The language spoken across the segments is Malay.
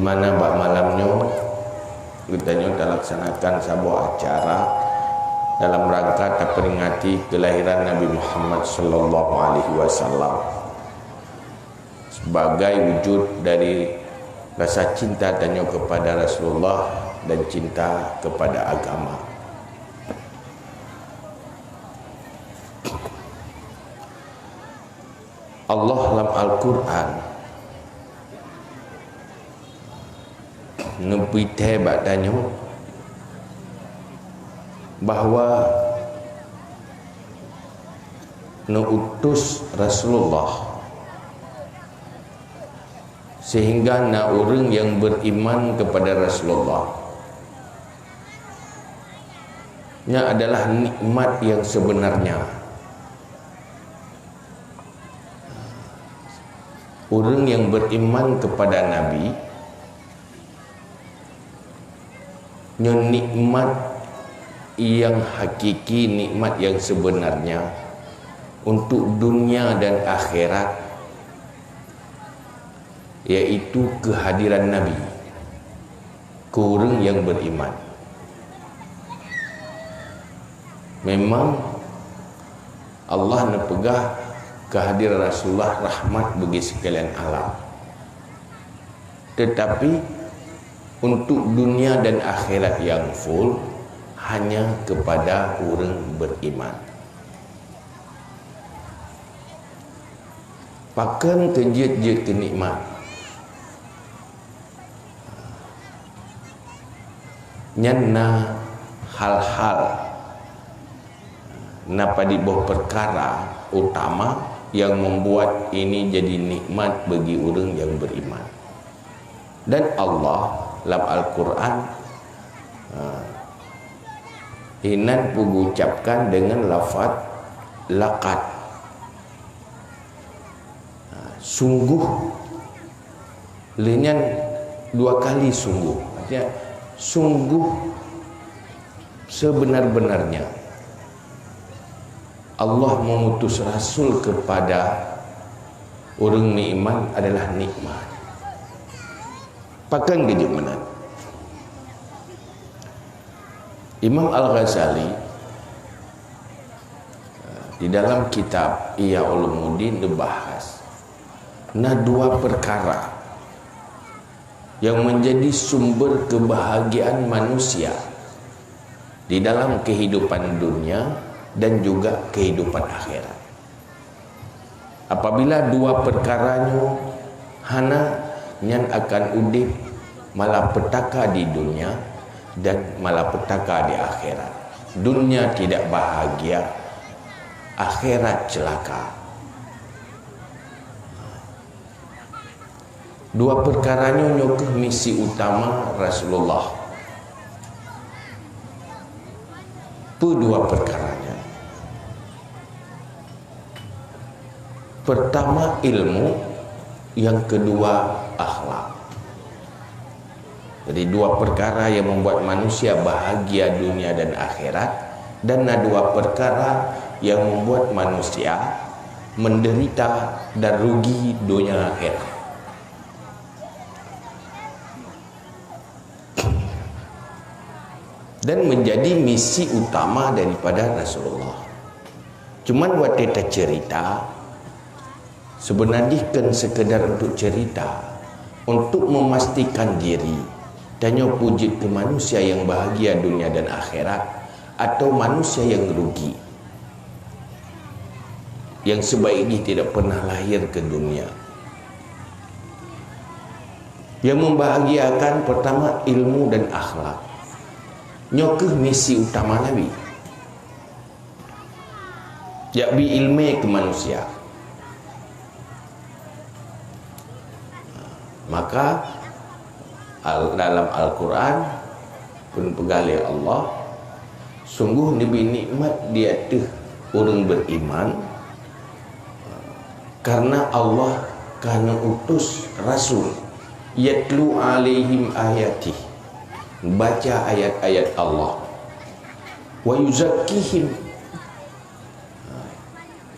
mana bak malamnya kita laksanakan sebuah acara dalam rangka memperingati kelahiran Nabi Muhammad sallallahu alaihi wasallam sebagai wujud dari rasa cinta tanya kepada Rasulullah dan cinta kepada agama. Allah dalam Al-Quran ngebite badanya bahawa nuutus Rasulullah sehingga na orang yang beriman kepada Rasulullah nya adalah nikmat yang sebenarnya. Orang yang beriman kepada Nabi nya nikmat yang hakiki, nikmat yang sebenarnya untuk dunia dan akhirat, yaitu kehadiran Nabi ke orang yang beriman. Memang Allah nepegah kehadiran Rasulullah rahmat bagi sekalian alam, tetapi untuk dunia dan akhirat yang full hanya kepada orang beriman. Pakan kejut-jut kenikmat nyana hal-hal napa di bawah perkara utama yang membuat ini jadi nikmat bagi orang yang beriman. Dan Allah dalam Al-Quran hinan mengucapkan dengan lafaz laqad, sungguh, lenyan dua kali sungguh, artinya sungguh sebenar-benarnya Allah mengutus Rasul kepada orang beriman adalah nikmat. Pakan kejut mana? Imam Al-Ghazali di dalam kitab Ihya Ulumuddin dibahas nah dua perkara yang menjadi sumber kebahagiaan manusia di dalam kehidupan dunia dan juga kehidupan akhirat. Apabila dua perkaranya hana nyan akan udip malapetaka di dunia dan malapetaka di akhirat. Dunia tidak bahagia, akhirat celaka. Dua perkaranya nyokeh misi utama Rasulullah. Dua perkaranya. Pertama ilmu, yang kedua akhlak. Jadi dua perkara yang membuat manusia bahagia dunia dan akhirat, dan dua perkara yang membuat manusia menderita dan rugi dunia akhirat. Dan menjadi misi utama daripada Rasulullah. Cuman buat kita cerita, sebenarnya kan sekedar untuk cerita, untuk memastikan diri tanya wujud ke manusia yang bahagia dunia dan akhirat atau manusia yang rugi, yang sebaiknya tidak pernah lahir ke dunia. Yang membahagiakan pertama ilmu dan akhlak. Nyokeh misi utama Nabi, yakbi ilmu ke manusia. Maka dalam Al-Quran pun pegali Allah, sungguh lebih nikmat di atas orang beriman karena Allah karena utus Rasul yatlu alaihim ayatih, baca ayat-ayat Allah, wa yuzakkihim,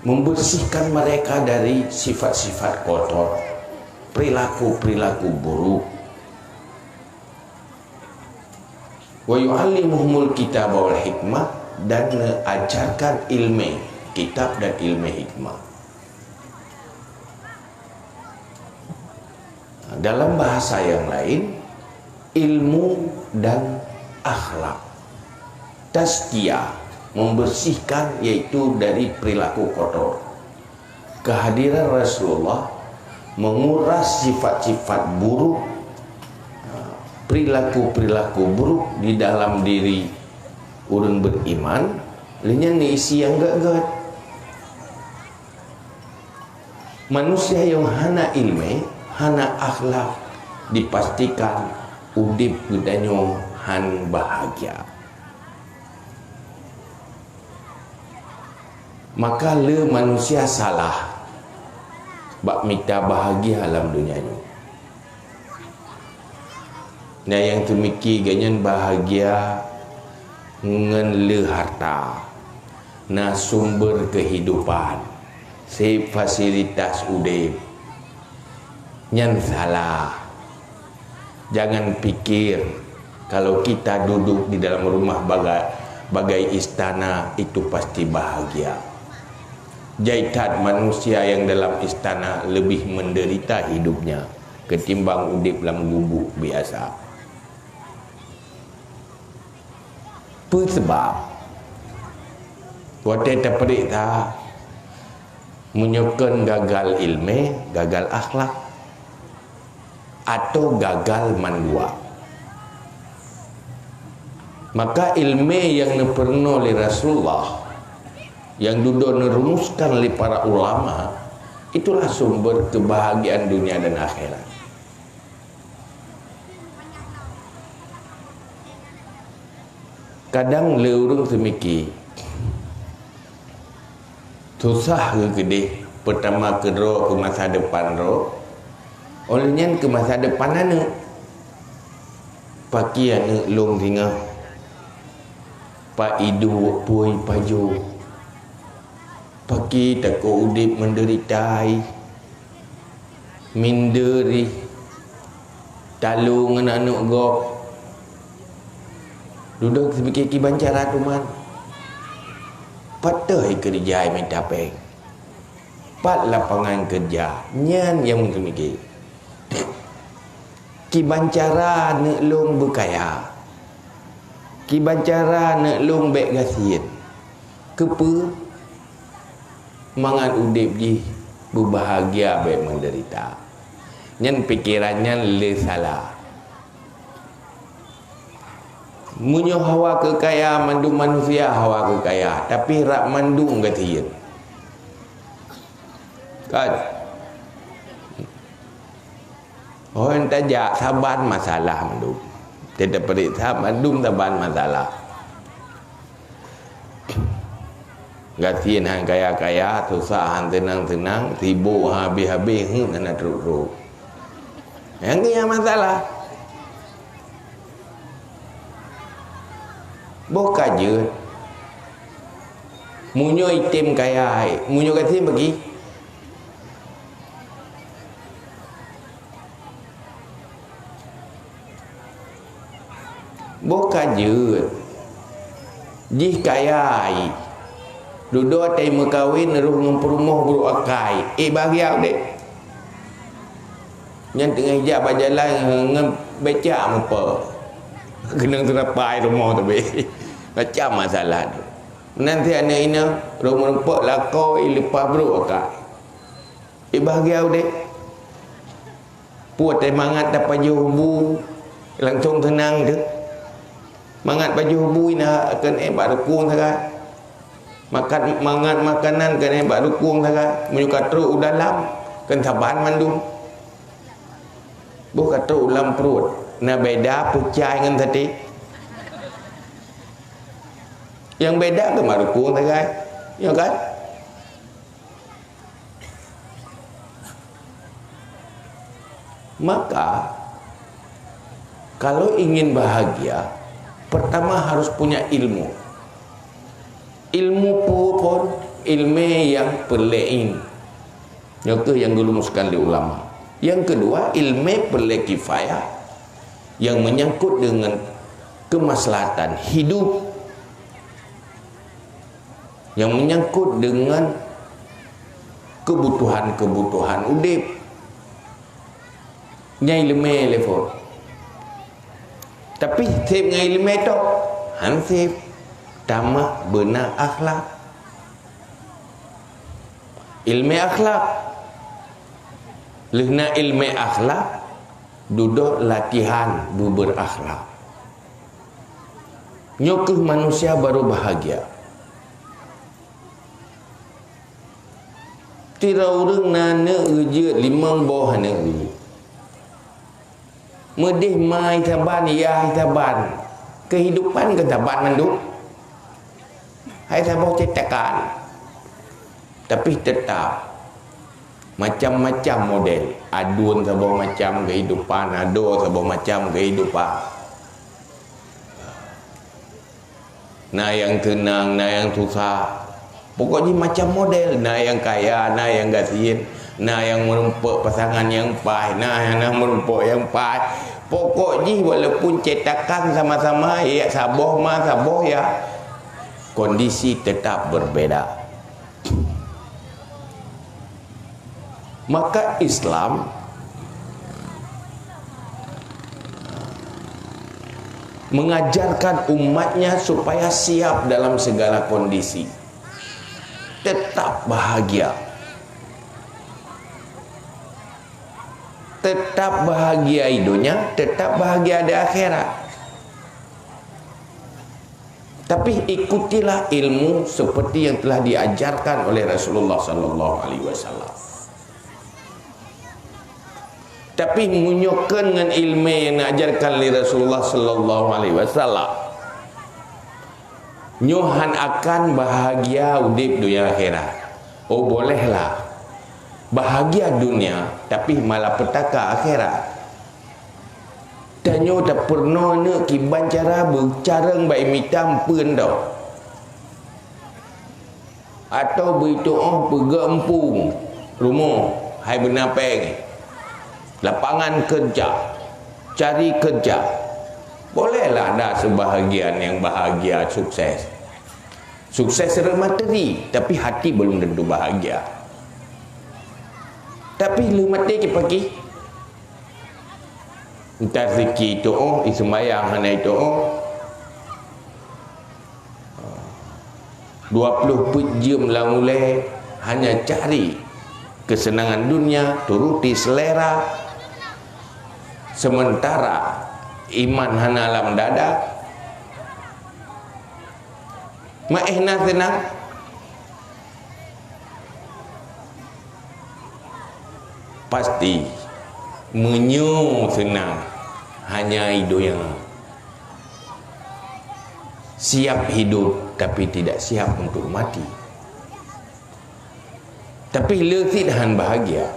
membersihkan mereka dari sifat-sifat kotor, perilaku-perilaku buruk, Wa yu'allimuhumul kitab wal hikmah, dan ajarkan ilmu kitab dan ilmu hikmah. Dalam bahasa yang lain, ilmu dan akhlak. Tazkiyah, membersihkan, yaitu dari perilaku kotor. Kehadiran Rasulullah menguras sifat-sifat buruk, perilaku-perilaku buruk di dalam diri orang beriman. Lainnya isi yang gagat. Manusia yang hana ilmu, hana akhlak, dipastikan udip gedanyo han bahagia. Maka le manusia salah bak minta bahagia alam dunia ni. Nah yang temiki ganyan bahagia ngen le harta, na sumber kehidupan, se fasilitas udip. Nyan salah. Jangan pikir kalau kita duduk di dalam rumah bagai istana itu pasti bahagia. Jaitat manusia yang dalam istana lebih menderita hidupnya ketimbang udip dalam gubuk biasa. Apa sebab? Waktu terperik tak menyokong gagal ilmu, gagal akhlak, atau gagal mandua. Maka ilmu yang pernah oleh Rasulullah, yang duduk merumuskan oleh para ulama, itulah sumber kebahagiaan dunia dan akhirat. Kadang leurung semiki susah ke gede, pertama kedua ke masa depan ro, olehnya ke masa depan anu pakai anu long tinggal pak idu puai paju pakai takut udip menderitai minderi talung anak-anak gop duduk sebagai kibancara tuman patah kerja minta peng pat lapangan kerja nyan yang memikir kibancara nak long berkaya, kibancara nak long baik gasien kepe mangan udip di berbahagia baik menderita. Nyan pikirannya le salah. Munyo hawa kekaya mandu manusia hawa kekaya, tapi rak mandu gasien. Kan? Orang tajak saban masalah mandu. Tidak perik mandu saban masalah. Gasien hang kaya-kaya, susah hang tenang-tenang, sibuk habis-habis nak teruk-teruk. Yang ni yang masalah. Bukan je. Munyo itim kaya, munyo gasien bagi. Bukan je. Jih kaya duduk atai mekawin ruh ngempurumuh buruk akai. Bagi aku dek. Yang tengah hijab berjalan dengan becak apa. Kena terapai rumah tu be. Macam masalah tu. Nanti anak ini rumah rumput lakoi lepas buruk akai. Bagi aku dek. Puat mangat dapat jubu langsung tenang tu. Mangat baju hubu ini akan hebat dukung sangat. Makan mangat makanan kan hebat dukung sangat. Menyuka teruk dalam kan saban mandum. Bukan teruk dalam perut. Nah beda pucai dengan tadi. Yang beda kan hebat dukung sangat. Ya kan? Maka kalau ingin bahagia, pertama harus punya ilmu. Ilmu pun ilmu yang perlein. Itu yang dirumuskan di ulama. Yang kedua, ilmu perle kifayah yang menyangkut dengan kemaslahatan hidup yang menyangkut dengan kebutuhan-kebutuhan udip. Nyai lemeh lepo. Tapi sip ngai lemeh tok, han sip tamak benar akhlak. Ilmu akhlak. Lehna ilmu akhlak duduk latihan berakhlak. Nyokeh manusia baru bahagia. Tira urang nana uja limang bawah hana uja. Medih mai taban ya taban. Kehidupan ke taban manduk. Hai taban cetakan. Tapi tetap macam-macam model. Adun sebuah macam kehidupan, ado sebuah macam kehidupan. Nah yang tenang, nah yang susah. Pokoknya macam model. Nah yang kaya, nah yang gasin, nah yang merumpuk pasangan yang pahit, nah yang merumpuk yang pahit. Pokoknya walaupun cetakan sama-sama ya saboh mah saboh ya, kondisi tetap berbeda. Maka Islam mengajarkan umatnya supaya siap dalam segala kondisi, tetap bahagia, tetap bahagia di dunia, tetap bahagia di akhirat. Tapi ikutilah ilmu seperti yang telah diajarkan oleh Rasulullah sallallahu alaihi wasallam. Tapi menyokkan dengan ilmu yang diajarkan oleh Rasulullah sallallahu alaihi wasallam, nyohan akan bahagia udip dunia akhirat. Oh bolehlah bahagia dunia tapi malapetaka akhirat. Dan nyo tak pernah nak kiban cara bercareng baik mitam pun tau. Atau berdoa pergi empung rumah hai benapeng, lapangan kerja, cari kerja. Bolehlah ada sebahagian yang bahagia, sukses. Sukses secara materi, tapi hati belum tentu bahagia. Tapi lu mati ke pagi, entah rezeki itu ismayang hana itu 20 jam lah mulai hanya cari kesenangan dunia, turuti selera, sementara iman hana alam dada. Maehna senang. Pasti menyu senang hanya hidup yang siap hidup tapi tidak siap untuk mati. Tapi letih dan bahagia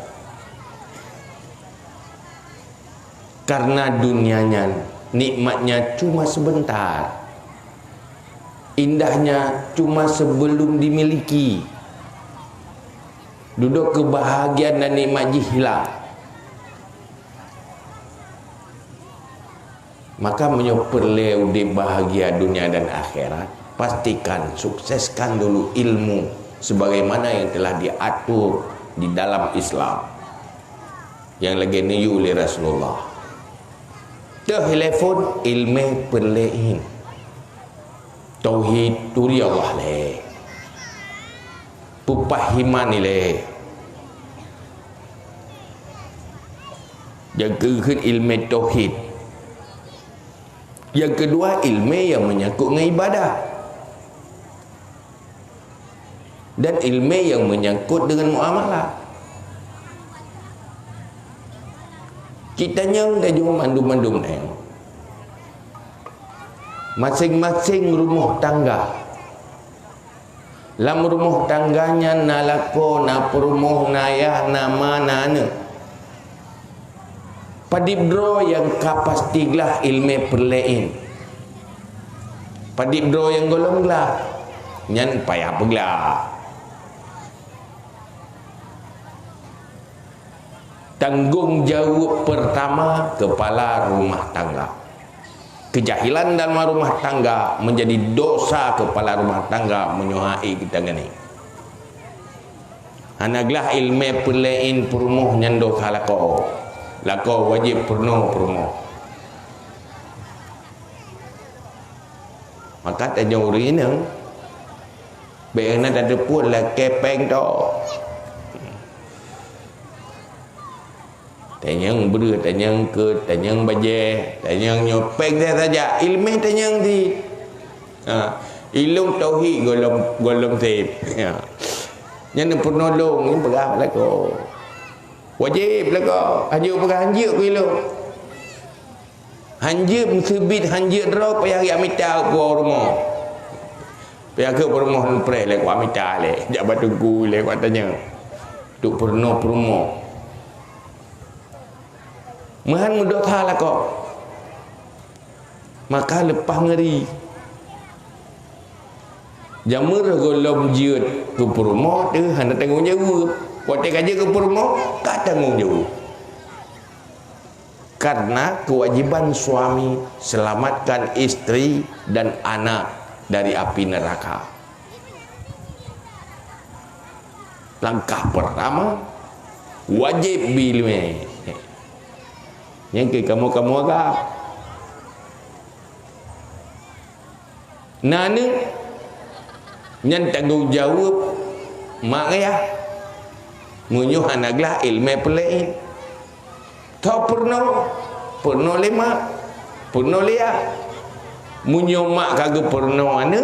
karena dunianya nikmatnya cuma sebentar, indahnya cuma sebelum dimiliki. Duduk kebahagiaan dan nikmat hilang. Maka menyoperle udip bahagia dunia dan akhirat, pastikan sukseskan dulu ilmu sebagaimana yang telah diatur di dalam Islam yang lagi niyu oleh Rasulullah. Telefon ilmu perlein tauhid turi Allah le, pupahiman ni le, jagakan ilmu tauhid. Yang kedua ilmu yang menyangkut dengan ibadah, dan ilmu yang menyangkut dengan muamalah. Kita nyang dah jom mandum-mandum ni. Masing-masing rumah tangga, lam rumah tangganya nalako na perumah nayah nama nana. Padibro yang kapastiglah ilmu perlein. Padibro yang golonglah nyan payah peglah. Tanggung jawab pertama kepala rumah tangga. kejahilan dalam rumah tangga menjadi dosa kepala rumah tangga menyuhai kita ni. Anaglah ilmu pelain perumuh nyando halako. Lako wajib perumuh. Maka tanya uri ni Bena ada pun lah kepeng tu. Tanyang ber, tanyang ke, tanyang baje, tanyang nyopeng dia saja. Ilmu tanyang di. Ilmu tauhid golong sip. Ya. Yang penolong ni berah lah ko. Wajib lah ko. Hanya berah hanjir ko ilmu. Hanjir musibit hanjir draw payah ya mita ko rumah. Payah ke rumah nupre le ko mita le. Jak batu le ko tanya. Tu perno promo. Mahan mudah lah kok. Maka lepas ngeri. Jamur golom jiut ke perumo tu hendak tanggung jawab. Waktu kerja ke perumo tak tanggung jawab. Karena kewajiban suami selamatkan istri dan anak dari api neraka. Langkah pertama wajib bilme. Yang ke kamu agak nana yang tanggung jawab mak ayah munyuh anaklah ilmu pelain tau pernah lima pernah lihat munyuh mak kagak pernah mana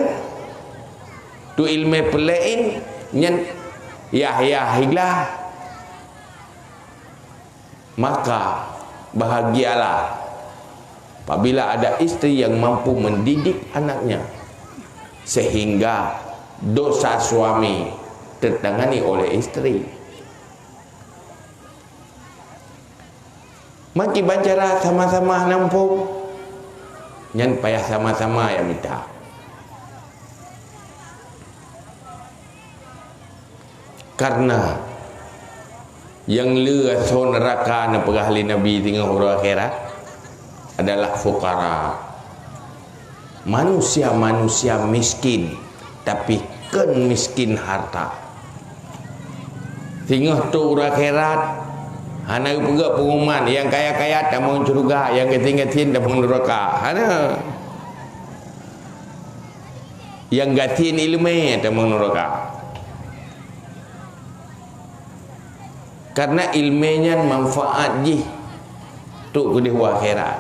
tu ilmu pelain yang yah maka bahagialah apabila ada istri yang mampu mendidik anaknya sehingga dosa suami tertangani oleh istri. Maki bacara sama-sama nampung yang payah sama-sama yang minta. Karena yang leso neraka na pegahli Nabi tinggal huruf akhirat adalah fukara, manusia miskin tapi kan miskin harta. Tinggal tu huruf akhirat hana pegak pengumuman yang kaya-kaya tak mau surga, yang ketinggatin tak mau neraka. Hana yang gatin ilmu tak mau neraka. Karena ilmunya manfaat je untuk ke akhirat.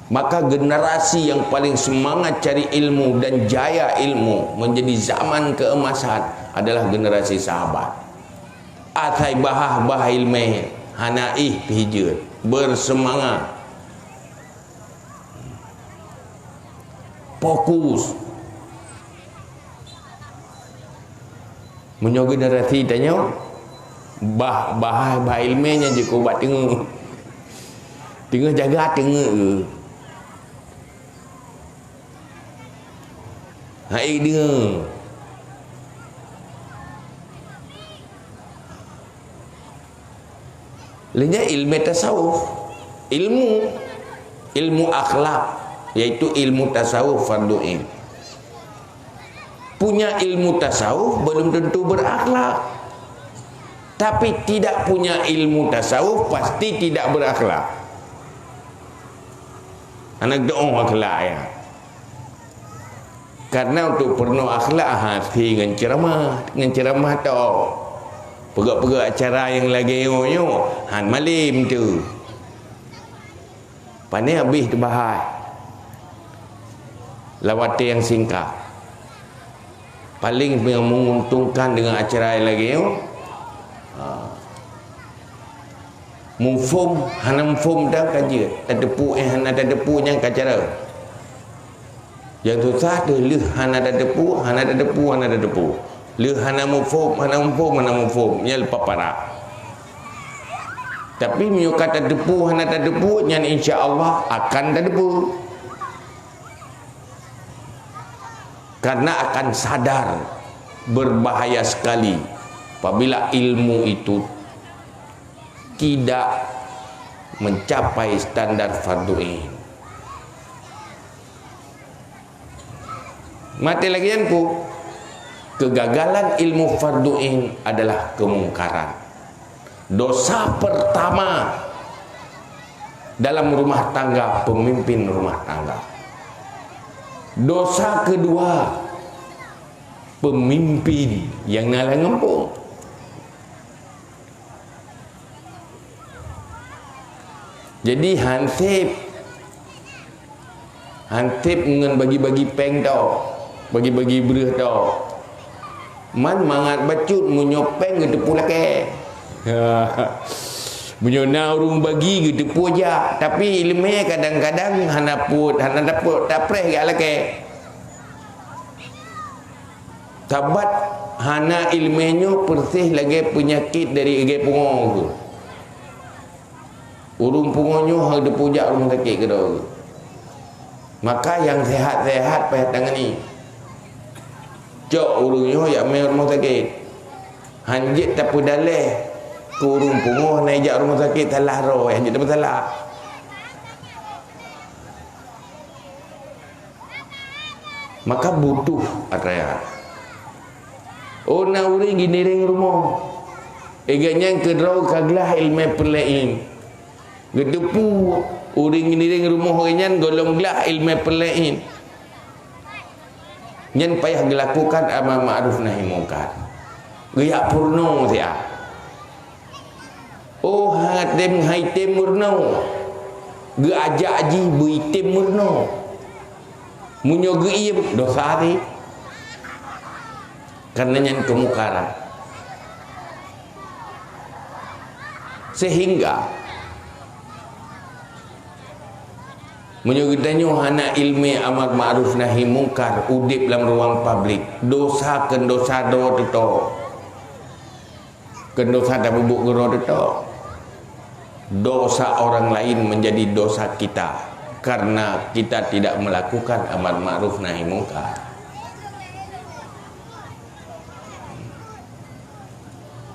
Maka generasi yang paling semangat cari ilmu dan jaya ilmu menjadi zaman keemasan adalah generasi sahabat. Atai bahah ilmu hanaih hijr bersemangat, fokus. Menyogi generasi tanya bah ilmunya je kau buat tengah jaga tengah hai dia lainnya ilmu tasawuf, ilmu akhlak, yaitu ilmu tasawuf fardu ain. Punya ilmu tasawuf belum tentu berakhlak. Tapi tidak punya ilmu tasawuf pasti tidak berakhlak. Anak doa akhlak ya. Karena untuk penuh akhlak hati dengan ceramah tau. Pegak-pegak acara yang lagi nyo han malim tu. Pandai habis tu bahas. Lawatan yang singkat. Paling yang menguntungkan dengan acara yang lagi nyo mufum hanam fum dah kaji tadepu hana tadepu yang kacara yang susah tu leh hana tadepu leh hana mufum yang lepas parah. Tapi menyuka tadepu hana tadepu yang insya-Allah akan tadepu karena akan sadar berbahaya sekali apabila ilmu itu tidak mencapai standar fardu ain. Mati lagi yang ku. Kegagalan ilmu fardu'in adalah kemungkaran. Dosa pertama dalam rumah tangga, pemimpin rumah tangga. Dosa kedua, pemimpin yang nalang ngempung. Jadi Hansip dengan bagi-bagi peng tau, bagi-bagi berah tau. Man mangat bacut menyopeng ke tepu laki. Menyona urung bagi ke tepu aja. Tapi ilmu kadang-kadang hana dapat tak preh ke laki. Tabat hana ilmunya persih lagi penyakit dari ege pungong tu. Urung pungongnya hang depu jak urung sakit ke dah. Maka yang sehat-sehat payah tangan ni. Cok urungnya yang main rumah sakit. Hanjit tak pedaleh ke urung punguh naik jak rumah sakit salah roh. Hanjit tak masalah. Maka butuh atraya. Oh nak uring gini ring rumah. Eganya kedrau kaglah ilmu perlain. Gedepu uring gini ring rumah orangnya golong gelah ilmu perlain. Nyen payah dilakukan amar ma'ruf nahi mungkar. Gaya purno sia. Oh hatim haitim murno. Ge ajak aji buitim murno. Munyo ge ieu dosa ti. Karena nyen kemungkaran. Sehingga menyugutannya hana ilmu amar ma'ruf nahi mungkar udip dalam ruang publik. Dosa ken dosa do teto. Ken dosa tak bubuk gero teto. Dosa orang lain menjadi dosa kita karena kita tidak melakukan amar ma'ruf nahi mungkar.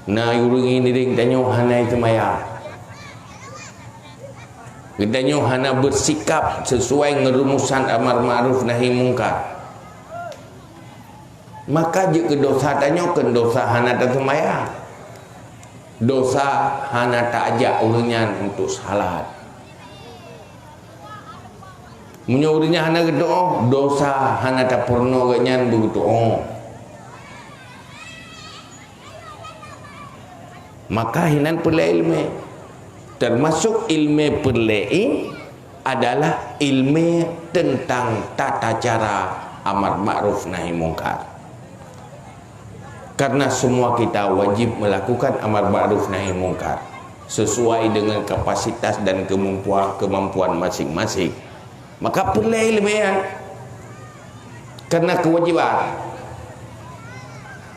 Nah urung ini ding tanyo hana semaya. Katanya hana bersikap sesuai ngerumusan amar ma'ruf nahi mungkar. Maka jika dosa tanya ke dosa hana tak semaya. Dosa hana tak ajak orangnya untuk salat. Menyuruhnya hana berdoa, dosa hana tak pernah orangnya berdoa. Maka hinan pula ilmu. Termasuk ilmu perlain adalah ilmu tentang tata cara amar ma'ruf nahi mungkar. Karena semua kita wajib melakukan amar ma'ruf nahi mungkar sesuai dengan kapasitas dan kemampuan masing-masing. Maka perlain ilmu ya. Karena kewajiban.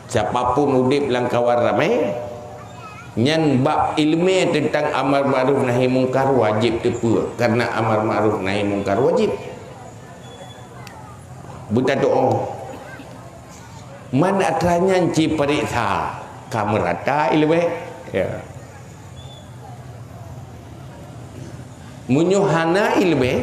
Siapapun udip dalam kawan ramai, nyan bab ilmu tentang amar ma'ruf nahi mungkar wajib tepu karena amar ma'ruf nahi mungkar wajib. Buta doa. Man atranya ci periksa kamerata ilmu ya. Munyuhana ilmu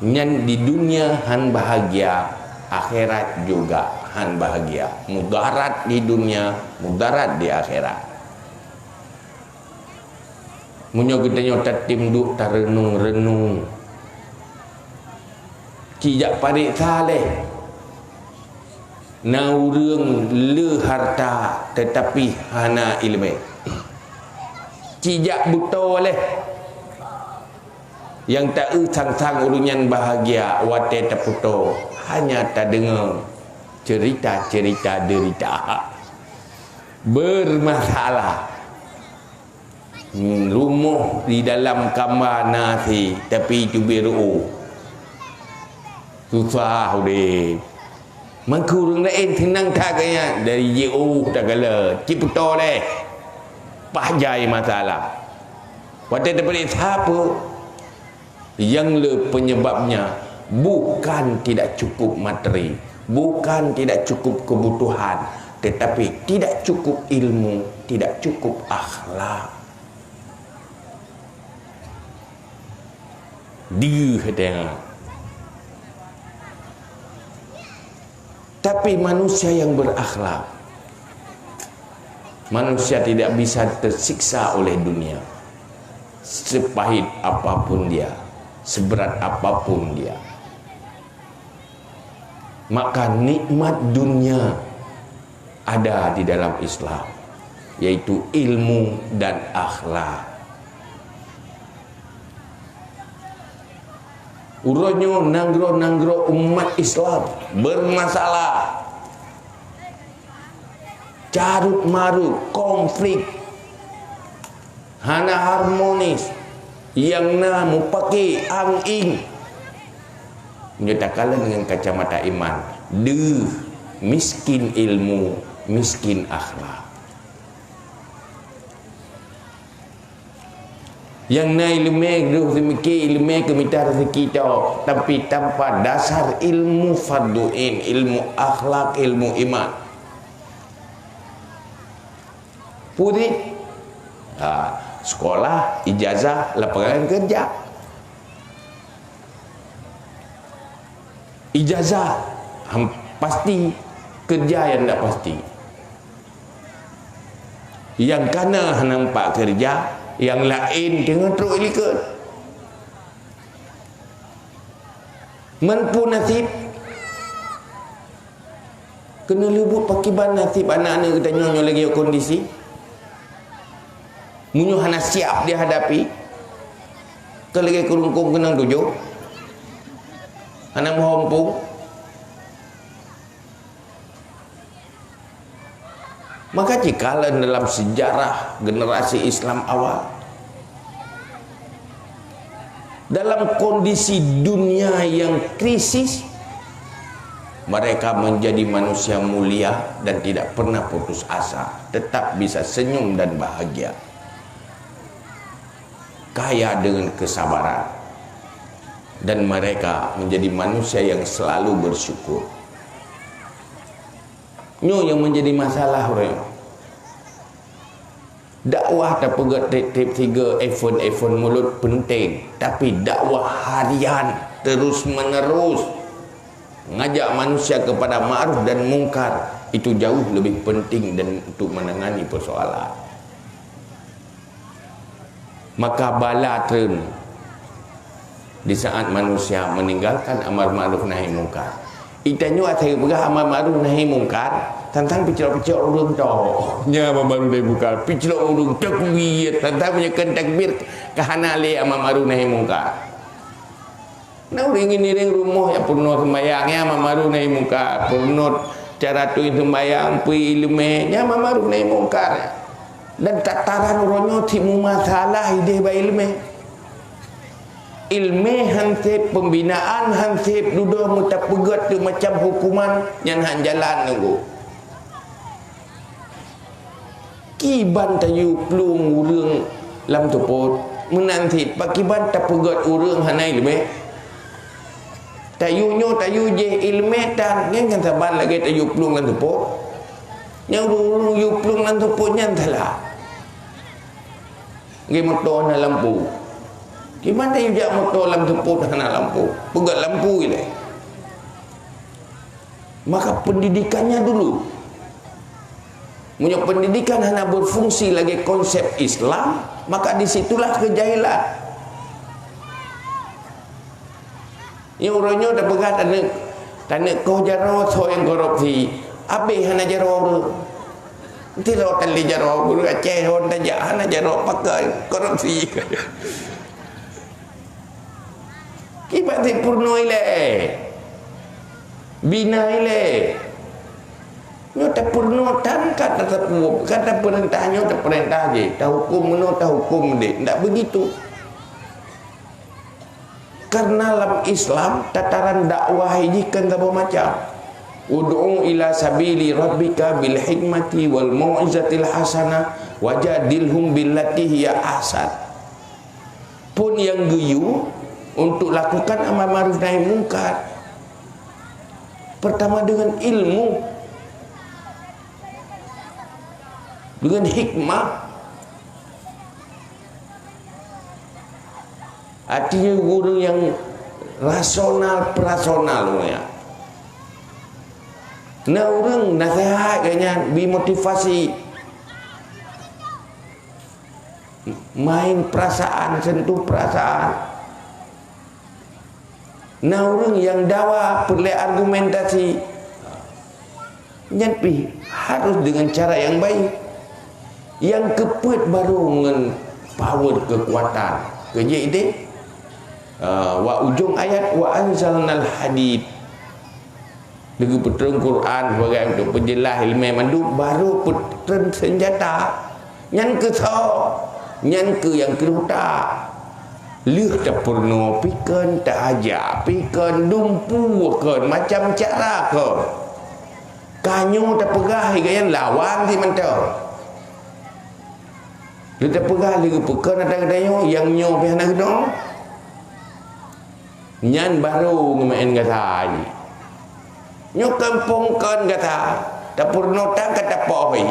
nyan di dunia han bahagia, akhirat juga han bahagia. Mudarat di dunia, mudarat di akhirat. Munyo kita tatim duk tarenung-renung. Kijak parik saleh. Naurung le harta tetapi hana ilmu. Kijak buta leh. Yang tak sang-sang urunyan bahagia wate taputo hanya tak dengar cerita-cerita derita bermasalah. Rumah di dalam kamar nasi tapi itu biru susah udip. Mangkurung lain tenang tak kaya dari JO tak kala ciputo leh pahjai masalah. Waktu dapat siapa yang le penyebabnya bukan tidak cukup materi, bukan tidak cukup kebutuhan, tetapi tidak cukup ilmu, tidak cukup akhlak. Dia kata Tetapi manusia yang berakhlak, manusia tidak bisa tersiksa oleh dunia, sepahit apapun dia, seberat apapun dia. Maka nikmat dunia ada di dalam Islam, yaitu ilmu dan akhlak. Uronyo nanggro-nanggro umat Islam bermasalah, carut marut, konflik, hana harmonis, yang na mupaki ang-ing, menyatakan dengan kacamata iman, miskin ilmu, miskin akhlak. Yang na ilmu kemita rezeki tau, tapi tanpa dasar ilmu farduin, ilmu akhlak, ilmu iman, purit sekolah, ijazah, lapangan kerja. Ijazah pasti, kerja yang tak pasti. Yang kana nampak kerja, yang lain dengan teruk ikut. Mampu nasib, kena lebut pakiban nasib anak-anak kita nyonya lagi kondisi. Munyo hana siap dihadapi. Kalau lagi kurungkung kenang tujuh, hana mahumpung. Maka jika dalam sejarah generasi Islam awal, dalam kondisi dunia yang krisis, mereka menjadi manusia mulia dan tidak pernah putus asa, tetap bisa senyum dan bahagia, kaya dengan kesabaran, dan mereka menjadi manusia yang selalu bersyukur. Nyo yang menjadi masalah orang. Dakwah tak pegat tip 3 iPhone mulut penting, tapi dakwah harian terus menerus ngajak manusia kepada ma'ruf dan mungkar itu jauh lebih penting dan untuk menangani persoalan. Maka bala tren di saat manusia meninggalkan amar ma'ruf nahi mungkar. Itanyo atai begah amar ma'ruf nahi mungkar, tantang picilok-picilok urung tau. Nya amar ma'ruf nahi mungkar, picilok urung takbir, tantang menyekan takbir kahana le amar ma'ruf nahi mungkar. Nah uring ini rumah yang penuh sembayangnya amar ma'ruf nahi mungkar, penuh cara tu sembayang pi ilmu nya amar ma'ruf nahi mungkar. Dan tataran uronyo timu masalah ide ba ilmu. Ilmu hansip pembinaan, hansip duduk mutapegat tu macam hukuman yang han jalan nunggu. Kiban tayu plung urang lam tuput menanti pakiban tapegat urang hanai ilmu. Tayunyo tayu je ilmu dan yang kan saban lagi tayu plung lam tuput. Yang urang yu plung lam tuput nyan salah. Ngi motor na lampu. Gimana you jak motor lam tepuk hana lampu, pegat lampu ile. Maka pendidikannya dulu. Punya pendidikan hanya berfungsi lagi konsep Islam, maka disitulah kejahilan. Yang orangnya dah pegat tanah kau jaro so yang korupsi, abe hana jaro. Nanti lo tali jaro guru Aceh hon tajak hana jaro pakai korupsi. Kibat purno ile bina ile nyo tak purno tan kata tepu kata perintahnya tak perintah je tak hukum meno tak hukum de ndak begitu. Karena dalam Islam tataran dakwah ini kan berbagai macam. Ud'u ila sabili rabbika bil hikmati wal mau'izatil hasanah wajadilhum billati hiya ahsan. Pun yang geyu untuk lakukan amar ma'ruf nahi mungkar, pertama dengan ilmu, dengan hikmah. Artinya guru yang rasional, perasional ya. Nah orang nasihat kayaknya bimotivasi, main perasaan, sentuh perasaan. Nah orang yang dakwah perlu argumentasi, nyapi harus dengan cara yang baik. Yang keput baru dengan power kekuatan. Kerja itu wa ujung ayat wa anzalnal hadid. Dengan peterang Quran sebagai untuk penjelas ilmu mandu baru peterang senjata. Yang kesau, yang ke yang keruta. Lih tak purno pikan tak ajak pikan dumpu kan macam cara ke. Kanyo tak pegah yang lawan di mentau. Dia tak pegah lagi pekan ada-adanya yang nyo pihak nak dong. Nyan baru ngemain kata ni. Nyo kampung kan kata tak purno tak kata poi.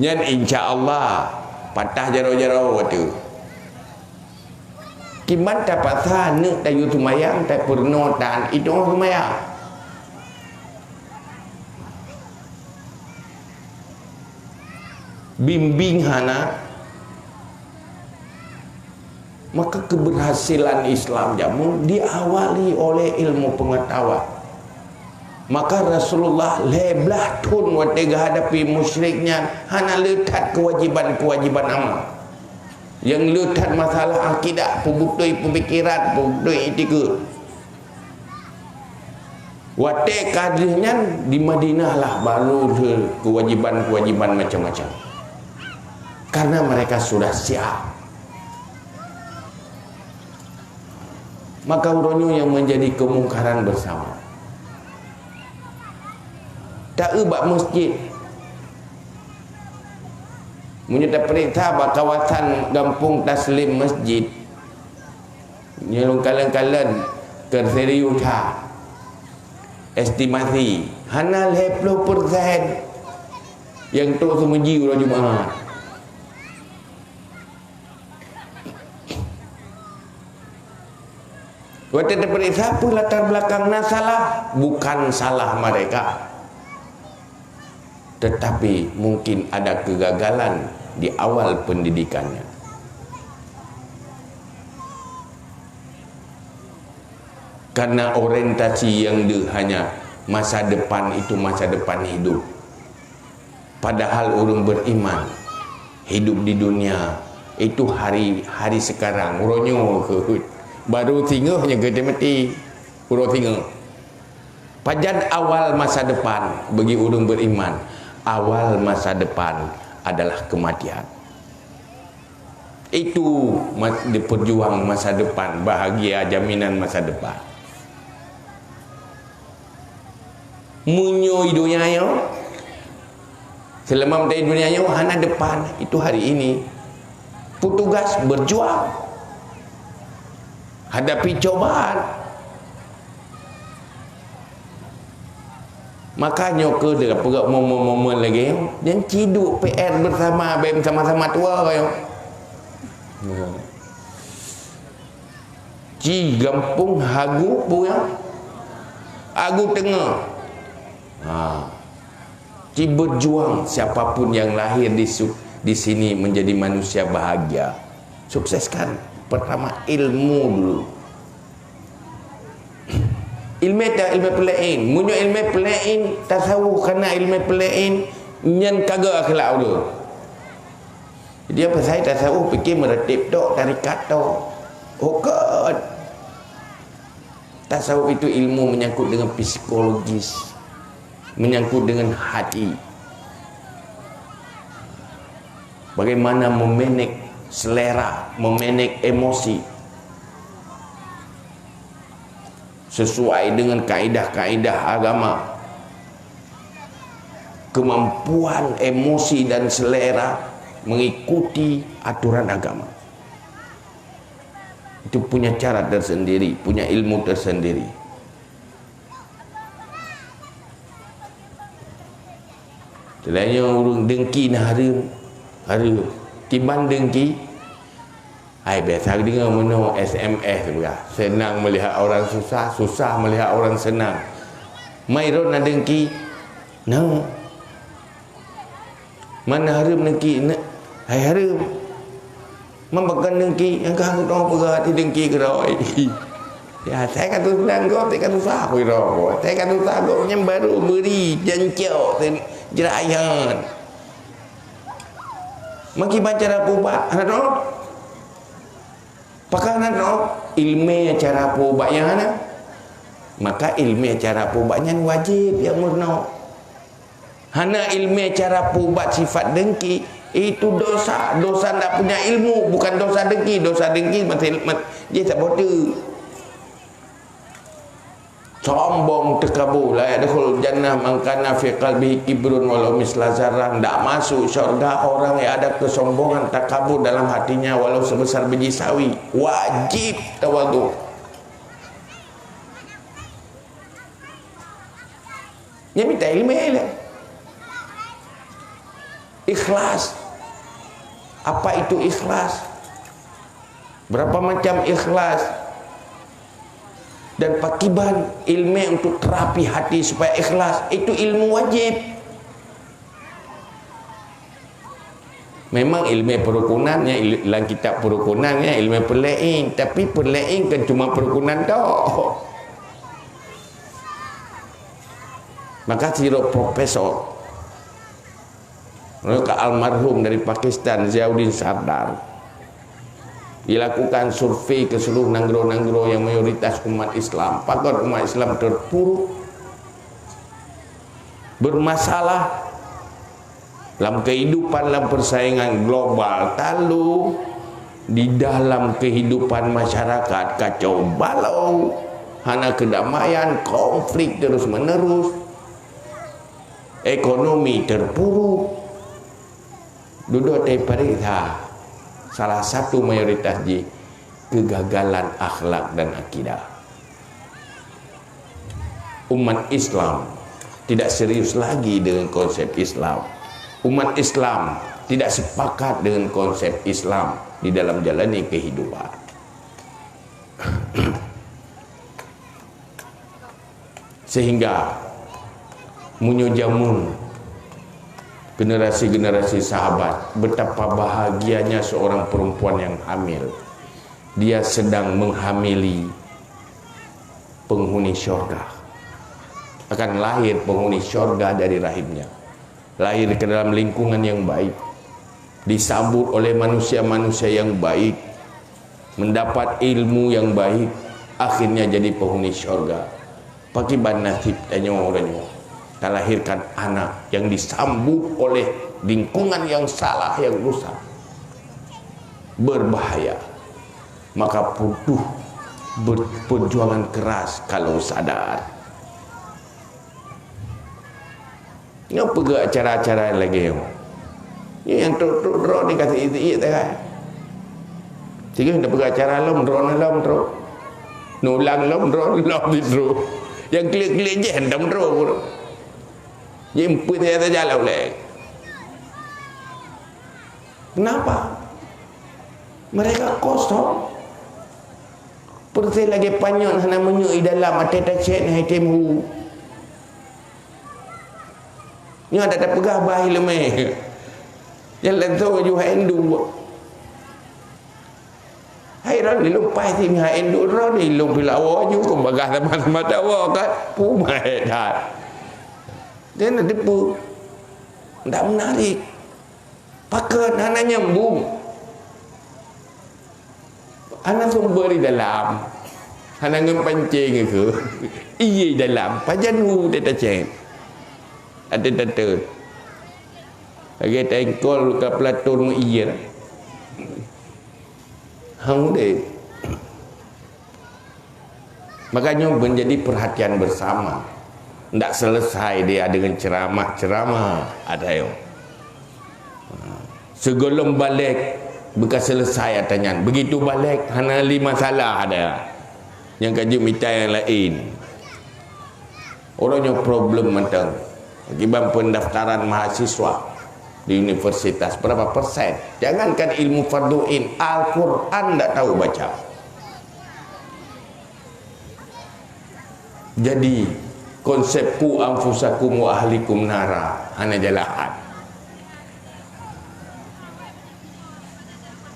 Nyan insya-Allah patah jaro-jaro tu. Kiman tak patah nak tayu tumayang tak purno dan itu tumayang. Bimbing hana, maka keberhasilan Islam jamu diawali oleh ilmu pengetahuan. Maka Rasulullah leblah tun watega hadapi musyriknya hana letak kewajiban-kewajiban amal. Yang letak masalah akidah, pembukti pemikiran, pembukti etika. Wate kadrinya di Madinah lah baru kewajiban-kewajiban macam-macam. Karena mereka sudah siap. Maka uronyo yang menjadi kemungkaran bersama. Tak ubah masjid. Menyerta perintah bak kawasan Kampung Taslim masjid. Nyelung kalan-kalan kerserius ha. Estimasi hana 50% yang tu semuji ulah Jumaat. Waktu diperiksa pun latar belakangnya salah, bukan salah mereka, tetapi mungkin ada kegagalan di awal pendidikannya. Karena orientasi yang hanya masa depan itu masa depan hidup. Padahal orang beriman hidup di dunia itu hari sekarang. Uronyo baru tinggal yang gede mati urut tinggal. Pajan awal masa depan bagi orang beriman, awal masa depan adalah kematian. Itu diperjuang masa depan, bahagia jaminan masa depan. Munyo dunia yo, selama mentai dunia yo hana depan itu hari ini. Petugas berjuang hadapi cobaan. Makanya ke dia perak momen-momen lagi dan ciduk PR bersama BEM sama-sama tua kayo. Ci gampung hagu punya agu tengah. Ci berjuang siapapun yang lahir di sini menjadi manusia bahagia. Sukseskan pertama ilmu dulu. Ilmu pelain, munyo ilmu pelain tasawuf karena ilmu pelain nyen kagak akhlak dulu. Dia pasal tasawuf fikir meretip tok tarikat tok. Okot. Tasawuf itu ilmu menyangkut dengan psikologis, menyangkut dengan hati. Bagaimana memanage selera, memanage emosi sesuai dengan kaedah-kaedah agama. Kemampuan emosi dan selera mengikuti aturan agama itu punya cara tersendiri, punya ilmu tersendiri. Selainnya orang dengki nah hari timbang dengki. Hai biasa dengar meno SMS juga. Senang melihat orang susah, susah melihat orang senang. Mairon nak dengki, Nah, mana harum nengki nak hai harum membakan nengki yang kau tahu pegat di nengki keroi. Ya, saya kata sedang kau, saya kata usah kau rokok. Saya kata usah kau yang baru beri jancok jerayan. Maki baca rapubat, anak no. Pakai anak no ilmu cara pubatnya anak. Maka ilmu cara pubatnya wajib yang murno. Hana ilmu cara pubat sifat dengki itu dosa. Dosa tak punya ilmu, bukan dosa dengki. Dosa dengki dia tak bodoh. Sombong tekabur la yadkhul jannah man kana fi qalbihi kibrun walau misla zarrah. Tak masuk syurga orang yang ada kesombongan takabur dalam hatinya walau sebesar biji sawi. Wajib tawadhu. Dia minta ilmu lah. Ikhlas. Apa itu ikhlas? Berapa macam ikhlas? Dan pakiban ilmu untuk terapi hati supaya ikhlas, itu ilmu wajib. Memang ilmu perukunannya, dalam kitab perukunannya ilmu perleing, tapi perleing kan cuma perukunan tok. Maka sirop profesor mereka almarhum dari Pakistan Ziauddin Sardar dilakukan survei ke seluruh nanggro-nanggro yang mayoritas umat Islam. Pakar umat Islam terpuruk, bermasalah dalam kehidupan, dalam persaingan global, lalu di dalam kehidupan masyarakat kacau balau, hana kedamaian, konflik terus menerus, ekonomi terpuruk. Duduk dari perintah salah satu mayoritas di kegagalan akhlak dan akidah. Umat Islam tidak serius lagi dengan konsep Islam. Umat Islam tidak sepakat dengan konsep Islam di dalam jalani kehidupan. Sehingga munyojamun generasi-generasi sahabat, betapa bahagianya seorang perempuan yang hamil. Dia sedang menghamili penghuni syurga. Akan lahir penghuni syurga dari rahimnya. Lahir ke dalam lingkungan yang baik, disambut oleh manusia-manusia yang baik, mendapat ilmu yang baik, akhirnya jadi penghuni syurga. Pakiban nasib tanya orangnya, kita lahirkan anak yang disambut oleh lingkungan yang salah, yang rusak, berbahaya. Maka butuh perjuangan keras kalau sadar. Ngapa ke acara-acara lagi yang terus ni kata itu tak. Jika hendak pergi acara lom nulang lom itu. Yang klik-klik je hendak drone. Jemput dia tak jalan boleh. Kenapa? Mereka kosong. Perti lagi panjang hana menyui dalam ateta cek ni temu. Ni ada pegah bahi lemeh. Jalan tu ju Hindu. Hai ron di lupai ti ha Hindu ron di lu pilawo ju ko bagah sama-sama tawa kan pumai dah. Dia nak depu, tak menarik. Pakai anak nyambung, anak sumber di dalam, anak ngepancing ke, iya dalam, pajanu dia tak cek, ada data, lagi tengkol ke Platon iya, hang deh. Makanya menjadi perhatian bersama. Tak selesai dia dengan ceramah-ceramah ada yo. Segolong balik bekas selesai atanya. Begitu balik hana 5 masalah ada. Yang kaji minta yang lain. Orangnya problem macam akibat pendaftaran mahasiswa di universitas berapa persen? Jangankan ilmu farduin, Al-Quran tak tahu baca. Jadi konsep ku anfusakum wa ahlikum nara ana jalahan.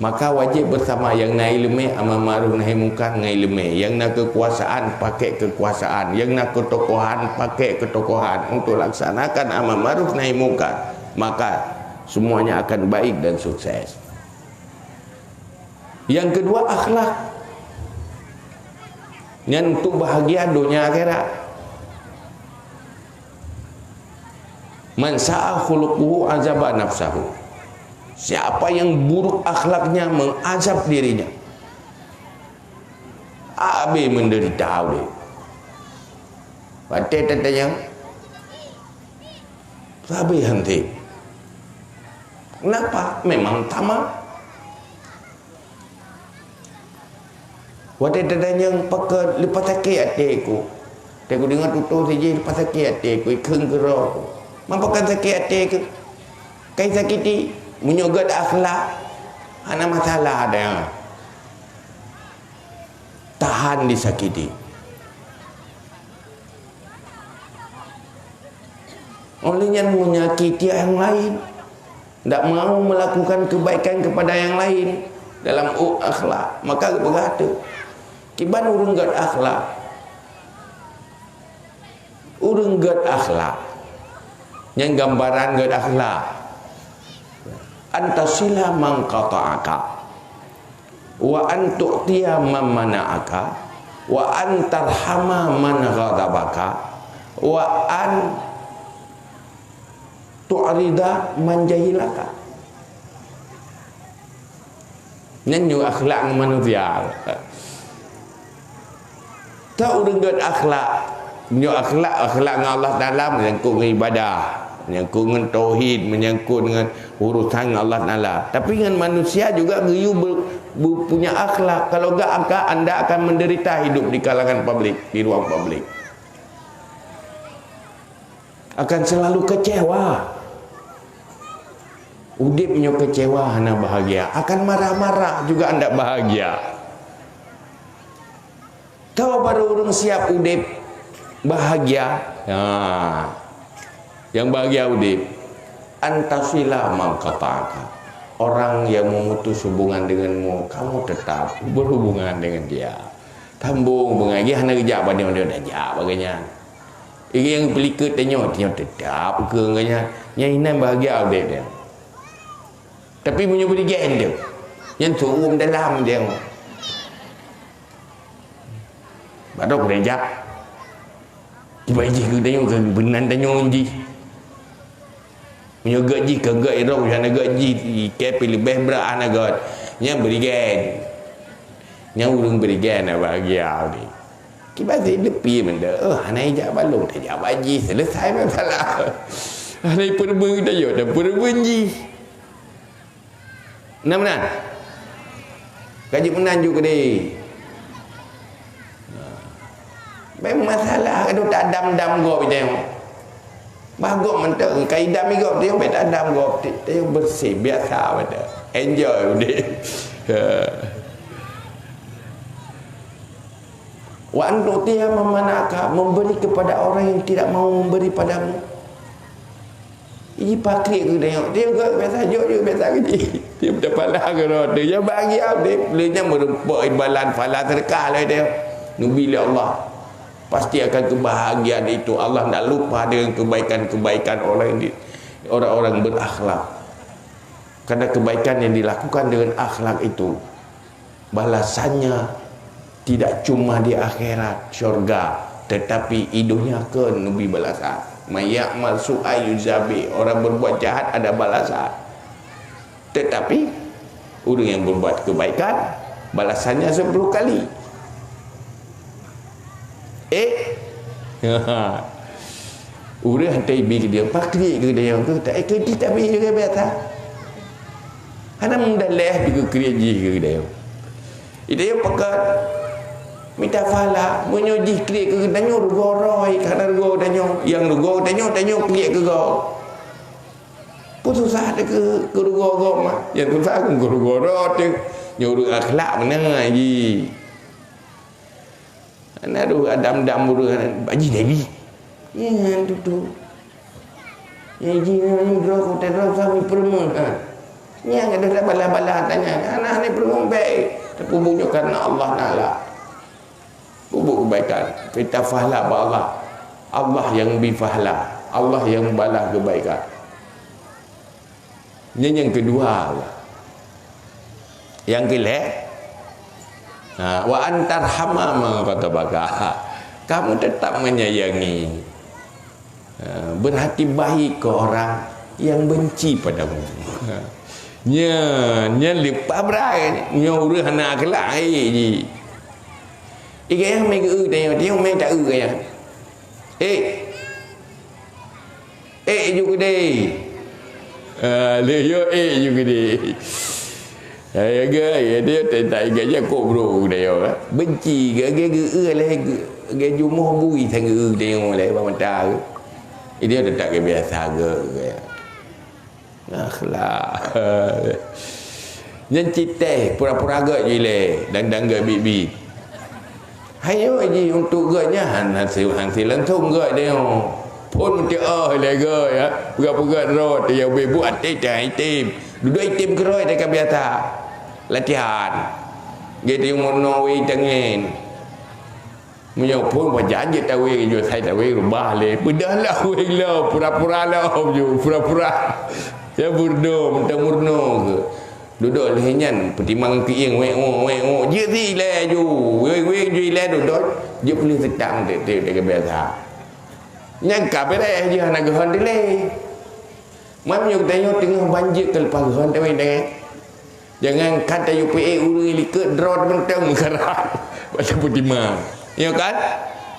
Maka wajib bersama yang nak ilmu amal ma'ruf nahi munkar dengan ilmu, yang nak kekuasaan pakai kekuasaan, yang nak ketokohan pakai ketokohan untuk laksanakan amal ma'ruf nahi munkar, maka semuanya akan baik dan sukses. Yang kedua, akhlak yang untuk bahagia dunia akhirat. Man sa'a khuluquhu azaba nafsahu. Siapa yang buruk akhlaknya mengazab dirinya, habis menderita dia. Batik tanya, habis henti. Kenapa? Memang tamak. Batik tanya, pakai lepas sakit hatiku. Aku dengar tutup saja lepas sakit hatiku, ikeng gerok. Mampakan sakit hatiku. Kai sakiti. Menyogot akhlak, ada masalah ada yang tahan disakiti. Olehnya menyakiti yang lain, tidak mau melakukan kebaikan kepada yang lain dalam akhlak, maka berkata kiban urung gad akhlak, urung gad akhlak, yang gambaran gad akhlak. Antasila man qata'aka wa an tu'tiya man mana'aka wa an tarhama man ghadabaka wa an tu'rida man jahilaka. Nyanyi akhlak manusia. Tak urut akhlak, nyo akhlak dengan Allah dalam menyangkut dengan ibadah, menyangkut dengan tauhid, menyangkut dengan urusan Allah Taala. Tapi dengan manusia juga you punya akhlak. Kalau enggak anda akan menderita hidup di kalangan publik, di ruang publik. Akan selalu kecewa. Udip punya kecewa anda bahagia. Akan marah-marah juga anda bahagia. Tahu baru orang siap udip bahagia. Yang bahagia udip antasila mangkataka, orang yang memutus hubungan denganmu, kamu tetap berhubungan dengan dia. Tambung bengagi hana kerja pada dia dah jap bagainya. Ini yang pelikut tengok tetap ke nganya. Yang ini bahagia udip dia. Tapi punya beri gen dia. Yang turun dalam dia. Baru kerja. Tiba je ke tengok ke benan tengok ji. Punya gaji ke gaji rau yang gaji kepi lebih berat ana god. Yang berigen. Yang urung berigen bahagia ni. Kiba si lepi benda. Anai jak balung tak jak baji selesai masalah. Anai perbe kita yo dah perbe ji. Benar-benar. Gaji menan juga deh. Memang masalah kalau tak dam-dam gop tengok. Bagok mentek kaedah mi gop tengok tak dam gop tengok bersih biasa pada. Enjoy dia. Wa antutia memanaka, memberi kepada orang yang tidak mau memberi padamu. Ini pakrik ke tengok. Tengok biasa jok juga biasa kerja. Dia berdepalah ke rota. Dia bagi update. Dia merumpuk imbalan falah terkala dia. Nubi Allah. Pasti akan kebahagiaan itu. Allah tak lupa dengan kebaikan-kebaikan orang-orang berakhlak. Karena kebaikan yang dilakukan dengan akhlak itu, balasannya tidak cuma di akhirat syurga, tetapi hidupnya ke nubi balasan. Mayakmal su'ayu zabi, orang berbuat jahat ada balasan. Tetapi orang yang berbuat kebaikan balasannya 10 kali. Urang hantai bi dia pakri ke dia ke tak ke tak bi juga biasa. Hana mendaleh juga kerja ke dia. Itu yang pekat minta fala menyoji klik ke tanyo rugo roi kana rugo tanyo yang rugo tanyo klik ke go. Putus ada ke rugo go mah. Yang susah ke rugo ro tu nyuruh akhlak mana ji. Ana ru adam-dam ru baji dewi. Yang duduk. Yang jiran drog terus kami permohonan. Yang ada bala-bala tanya, anak ni permohon baik. Tapi bunyi karena Allah Taala. Bubuk kebaikan. Kita fahla Allah. Allah yang bifahla. Allah yang balas kebaikan. Ini yang kedua. Yang kelak, wa antar hamama kata bakal. Kamu tetap menyayangi, berhati baik ke orang yang benci padamu. Nya lepas berai, nya urus anak kelak air je. Yang mai ke dia mai tak ya. Juga deh. Dia juga deh. Dia tak ingat kok bro dia. Benci ke lah jumuh bui sang dia lah mata. Dia tak biasa ke. Akhlak. Yang cita pura-pura agak je le dan gak bibi. Hayo je untuk gaknya hasil langsung gak dia. Pun dia lega ya. Pegang-pegang rot dia buat tim. Duduk tim keroi dekat biasa. Latihan. Gitu monoi tengin. Menyopun wajah je tahu je saya tahu rubah le. Pedahlah weh lah pura-pura lah je pura-pura. Ya burdo mentang-murno ke. Duduk lehenyan pertimbangan kiing wek je si le ju. Weh je le duduk. Je boleh sedang dekat biasa. Nyangka beres je nak gehan dile. Mam yo tengok tengah banjir ke lepas gehan tawai deh. Jangan kata UPA uri liket drone mentang mengkarak. Baca pertimbangan. Ya kan?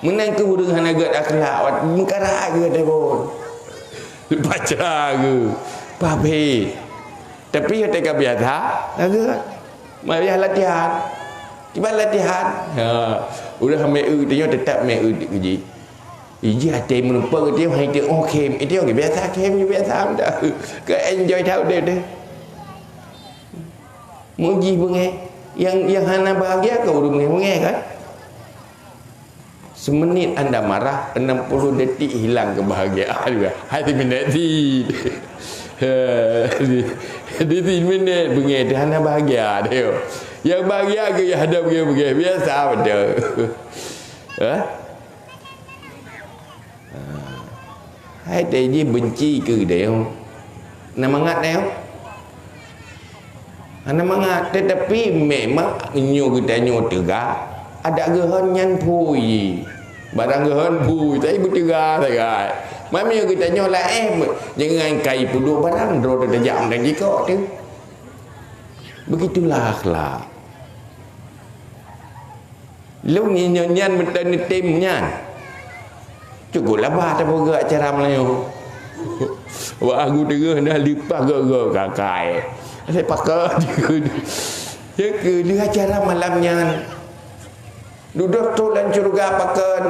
Menang ke hurung hanagat akhlak mengkarak ke tebon. Baca ke. Pape. Tapi ya teka biasa, agak. Mari latihan. Tiba latihan. Udah ambil tengok tetap ambil kerja. Iji hati menumpang dia hang dia kem. Dia orang biasa kem je biasa dah. Ke enjoy tahu dia. Muji bengai. Yang hana bahagia kau udah bengai kan? Semenit anda marah 60 detik hilang kebahagiaan juga. Hati minit di. Di minit bengai dia hana bahagia dia. Yang bahagia ke yang ada bengai biasa betul. Hai dia benci ke dia. Nak mangat dia. Nak mangat tetapi memang nyu kita nyu tegak. Ada gehan nyan pui. Barang gehan pui tapi bertegak sangat. Mami kita nyu lah jangan kai puduk barang dro jam dan jika tu. Begitulah akhlak. Lu nyan mentan tim nyan. Cukup lah bah tak bergerak acara Melayu. Wah aku dengar dah lipat gerak kakai. Saya pakai dia ke dia acara malamnya. Duduk tu dan curga pakai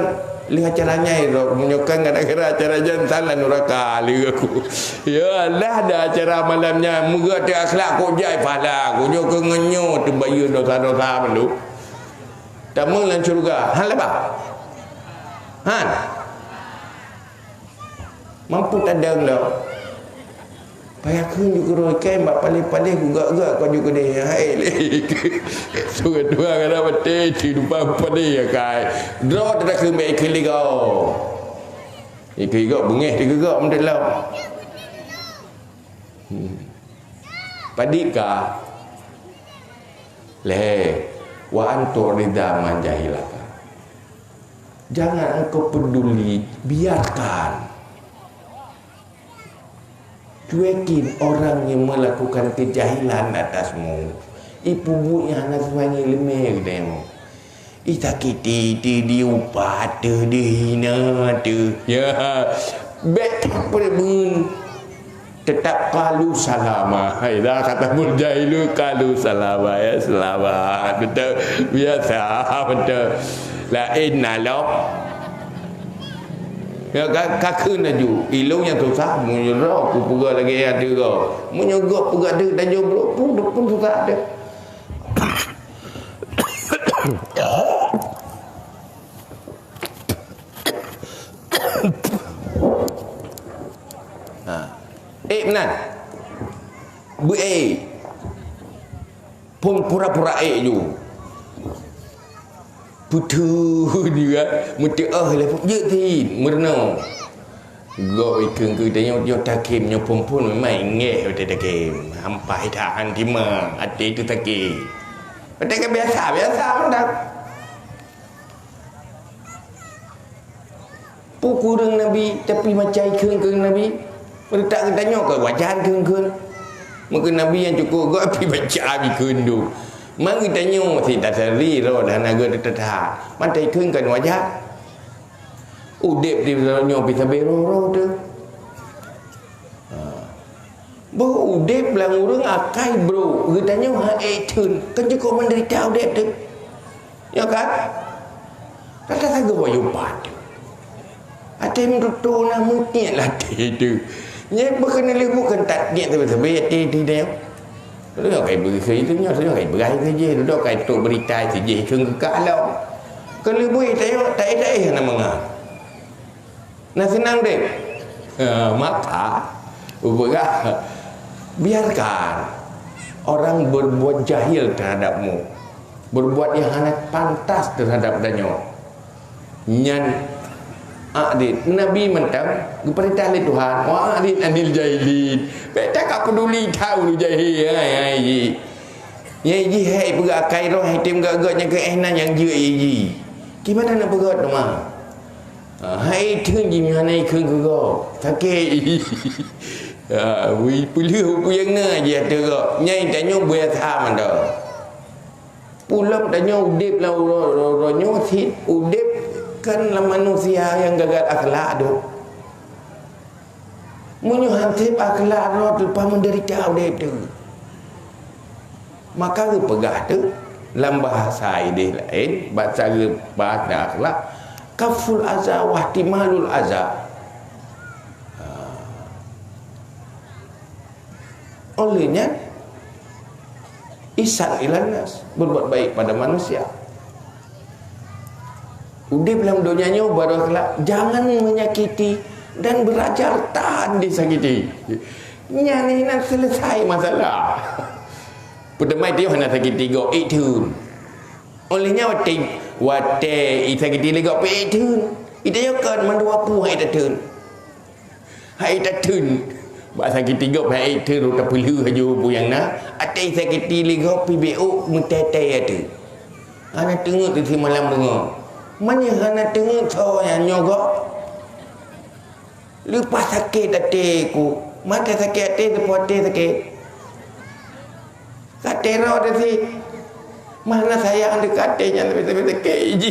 lihat acaranya itu menyokan gara-gara acara jantan dan neraka lihat aku. Ya Allah ada acara malamnya muga dia akhlak kau jai pahala aku nyo ke ngenyo tu bayu dosa-dosa melu. Tamang lan curga. Hal apa? Han. Mampu tadang dah. Payah kun juga roi kai mbak paling-paling gugak-gugak kau juga dia. Hai lek. Surat dua kada bete di depan pada ya kai. Draw dah ke mai kali kau. Iki gak bengeh dia gegak mendalam. Padika. Le wa antu ridha man jahilaka. Jangan engkau peduli, biarkan. Cuekin orang yang melakukan kejahilan atasmu. Ibu bunya anak semuanya lemah dia. Isakiti diupat dihina tu. Ya. Betul pun tetap kalu salama. Dah kata murjailu kalu salama ya selamat. Betul biasa betul. La inna law ya kakak naju ilung yang susah menyerah aku pegak lagi ada kau menyogok pegak dia dan jomblo pun susah ada benar. Pun pura-pura ju. Putu juga muti le je ti merno. Go ikeng ke tanya yo takim nyo pun mai nge te takim. Hampai tahan timah ati tu takim. Pada biasa mendak. Pukurang Nabi tapi macai keung Nabi. Mereka tanya ke wajah keung. Mungkin Nabi yang cukup go api baca abi keung tu. Mang tanya si tasari ro dan naga tetah. Mantai keung kan wajah. Udip di dalamnya bisa beroro tu. Bo udip lang urang akai bro. Getanya ha etun. Kan cukup menderita udip tu. Ya kan? Kata saga wayu pad. Ate mendutu na mutnya lah tu. Nya bukan bukan tak dia tapi ti dia. Lu kai begitu itu nya saya kai berai saja. Lu kai tu berita saja keung ke alam. Kalau boleh tengok tak ada nama. Nah senang deh. Maka biarkan orang berbuat jahil terhadapmu, berbuat yang hanya pantas terhadap danyo. Nyan adit Nabi mentang keperintah oleh Tuhan. Wa adit anil jahilin. Beta tak peduli tahu jahil. Ye hai pegak kairo hai tim gagaknya ke ehnan yang je ye. Gimana nak pegat tu mah? Hai thương gì mà này khương cứ go thake we pulih yang na je tu go nyai tanyo bue tha man do pulam tanyo udip ro nyo thit udip kan la manusia yang gagal akhlak do munyo hantip akhlak ro tu pa menderita udip tu maka lu pegah tu dalam bahasa ini lain bahasa akhlak kaful azza wa ihtimalul azza. Olehnya ihsan ilan nas, berbuat baik pada manusia. Udah bilang dunianya baru akhlak, jangan menyakiti dan belajar tahan disakiti. Nyani nak selesai masalah. Pertama dia hendak sakiti go itun. Olehnya wate isakiti lega pe itun. Ita yakan mandua pu hai tatun. Hai tatun. Ba sakiti go hai itun ta pelu haju buyang na. Ate isakiti lega pi beu mutete atu. Ana tengok tu si malam bunga. Manya ana tengok so yang nyogo. Lupa sakit ate ku. Mata sakit ate depote sakit. Katero dah si mana sayang dekatnya tapi keji.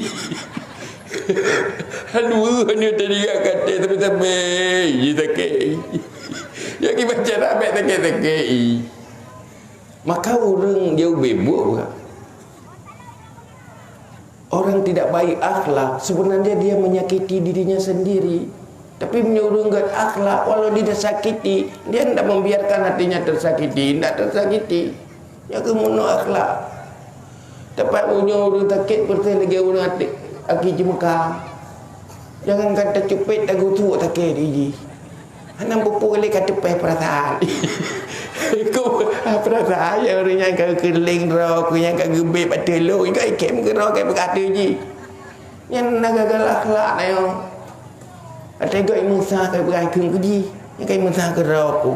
Aduh hanya tadi kata tapi sampai sakit. Ya kita cara ambil sakit. Maka orang jauh bebuk. Orang tidak baik akhlak sebenarnya dia menyakiti dirinya sendiri. Tapi menyurungkan akhlak walau dia sakiti, dia tidak membiarkan hatinya tersakiti, tidak tersakiti. Ya kemuno akhlak. Dapat punya orang takut pertama lagi orang atik aki jemukam. Jangan kata cupit dagu tu takut diji. Hanam pupu kali kata peh perasaan. Ku perasaan yang orang yang kau keling ro, ku yang kau gebek patelo, kau ikem ke ro kau berkata ji. Yang nak gagal akhlak na yo. Ada kau Musa kau berai keng ji. Yang kau Musa ke ro ku.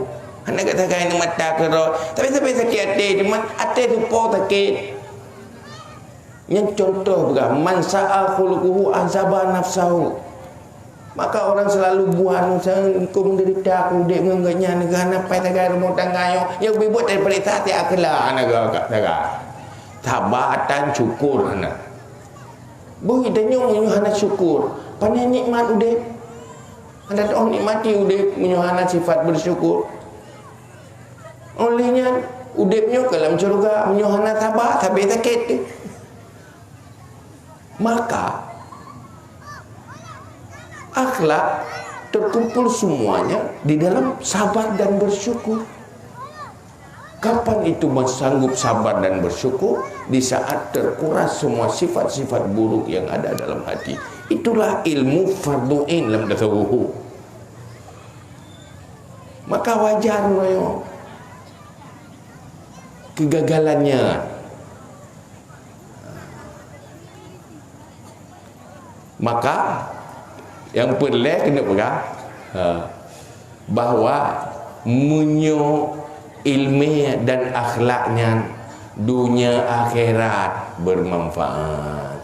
Anak kata kain mata ke ro. Tapi sampai sakit hati cuma hati tu po sakit. Yang contoh juga man sa'a khuluquhu azaba nafsahu. Maka orang selalu buat ku menderita aku dek ngengnya negara pai tagai rumah tangga yang dibuat daripada hati akhlak naga taga. Tabatan syukur anak. Bui danyo menyuhana syukur. Pane nikmat udep. Anda tahu nikmati udep menyuhana sifat bersyukur. Olehnya udepnya ke dalam syurga menyuhana sabar sampai sakit. Maka akhlak terkumpul semuanya di dalam sabar dan bersyukur. Kapan itu sanggup sabar dan bersyukur? Di saat terkuras semua sifat-sifat buruk yang ada dalam hati. Itulah ilmu fardhu ain dalam tasawuf. maka wajar yo kegagalannya. Maka yang perlu kena pegang bahawa munyo ilmu dan akhlaknya dunia akhirat bermanfaat.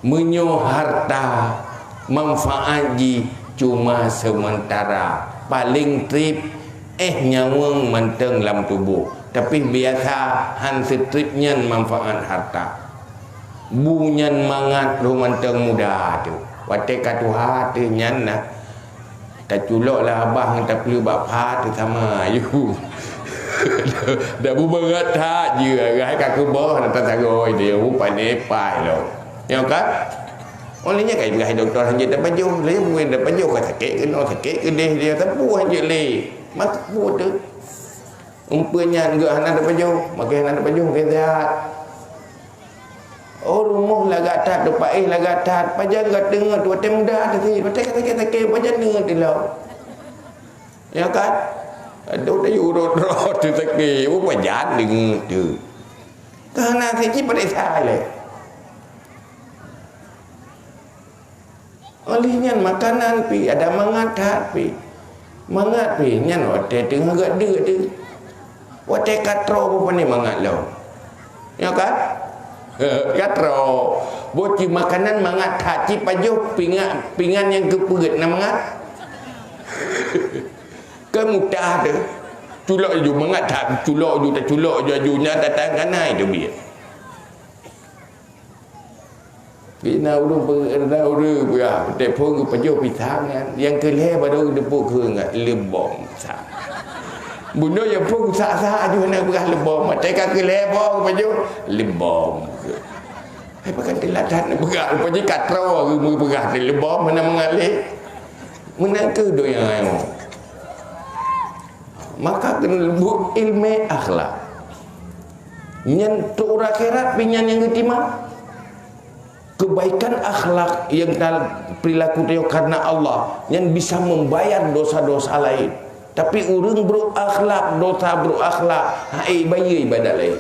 Munyo harta manfaat ji cuma sementara, paling trip nyawang manteng dalam tubuh, tapi biasa han stripnya manfaat harta. Bunyan mangat romanteng muda tu. Wate katuha tu nyan nah. Tak culok lah abang tak perlu bapa tu sama you. Dah buberat tak je rai kaku boh nak taroi dia pandai pai lo. Ya kan? Olehnya kai berai doktor hanya dapat baju, le bukan dapat baju kata sakit ke no sakit ke dia tapu hanya le. Mak pu tu. Umpanya enggak anak dapat baju, makan anak dapat baju ke sehat. Oh rumah lagak tat depan lagak tat pajan gak dengar tu tem muda tadi pakai kata pajan dengar tu lah ya kan aduh dah urut tu sakit oh pajan dengar tu kerana siji pada salah olehnya makanan pi ada mangat pi nyan wate tengah gak de tu wate katro apa ni mangat lo ya kan katro boci makanan mangat haji pajuh pingan yang keperit nak mangat kemudah tu culok ju mangat tak culok ju tak culok ju ajunya datang kanai tu biar bina urung berda urung ya telefon ke pajuh pisang yang kelih baru depuk ke ngat lebom sa bunda yang pun sah-sah aja nak berah lebom mateka kelih bong pajuh lebom pakai telatan nak berah pajuh katro mu berah lebom mana mengalih menang ke do yang ayo maka kena lebut ilmu akhlak nyen tu akhirat pinyan yang ketima kebaikan akhlak yang dalam perilaku dia karena Allah yang bisa membayar dosa-dosa lain. Tapi orang berakhlak, dosa berakhlak, hai bayar ibadat lain.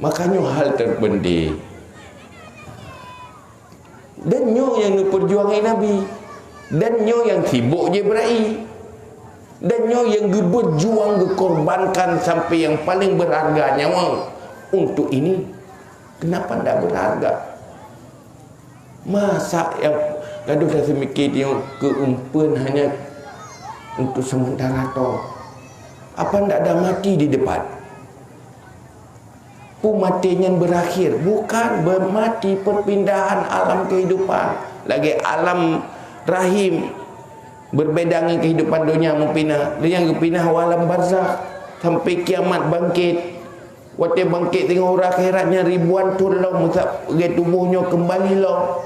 Makanya hal terpenting. Dan nyo yang diperjuangi Nabi, dan nyo yang sibuk je berai, dan nyo yang berjuang dikorbankan sampai yang paling berharga nyawa untuk ini. Kenapa tidak berharga? Masa yang gaduh dah semikir dia keumpuan hanya untuk sementara tu. Apa ndak ada mati di depan? Matinya berakhir, bukan bermati perpindahan alam kehidupan. Lagi alam rahim berbeda dengan kehidupan dunia mempindah. Yang kepindah alam barzakh sampai kiamat bangkit. Waktu bangkit tengok orang akhiratnya ribuan tahun lah tubuhnya kembali lah.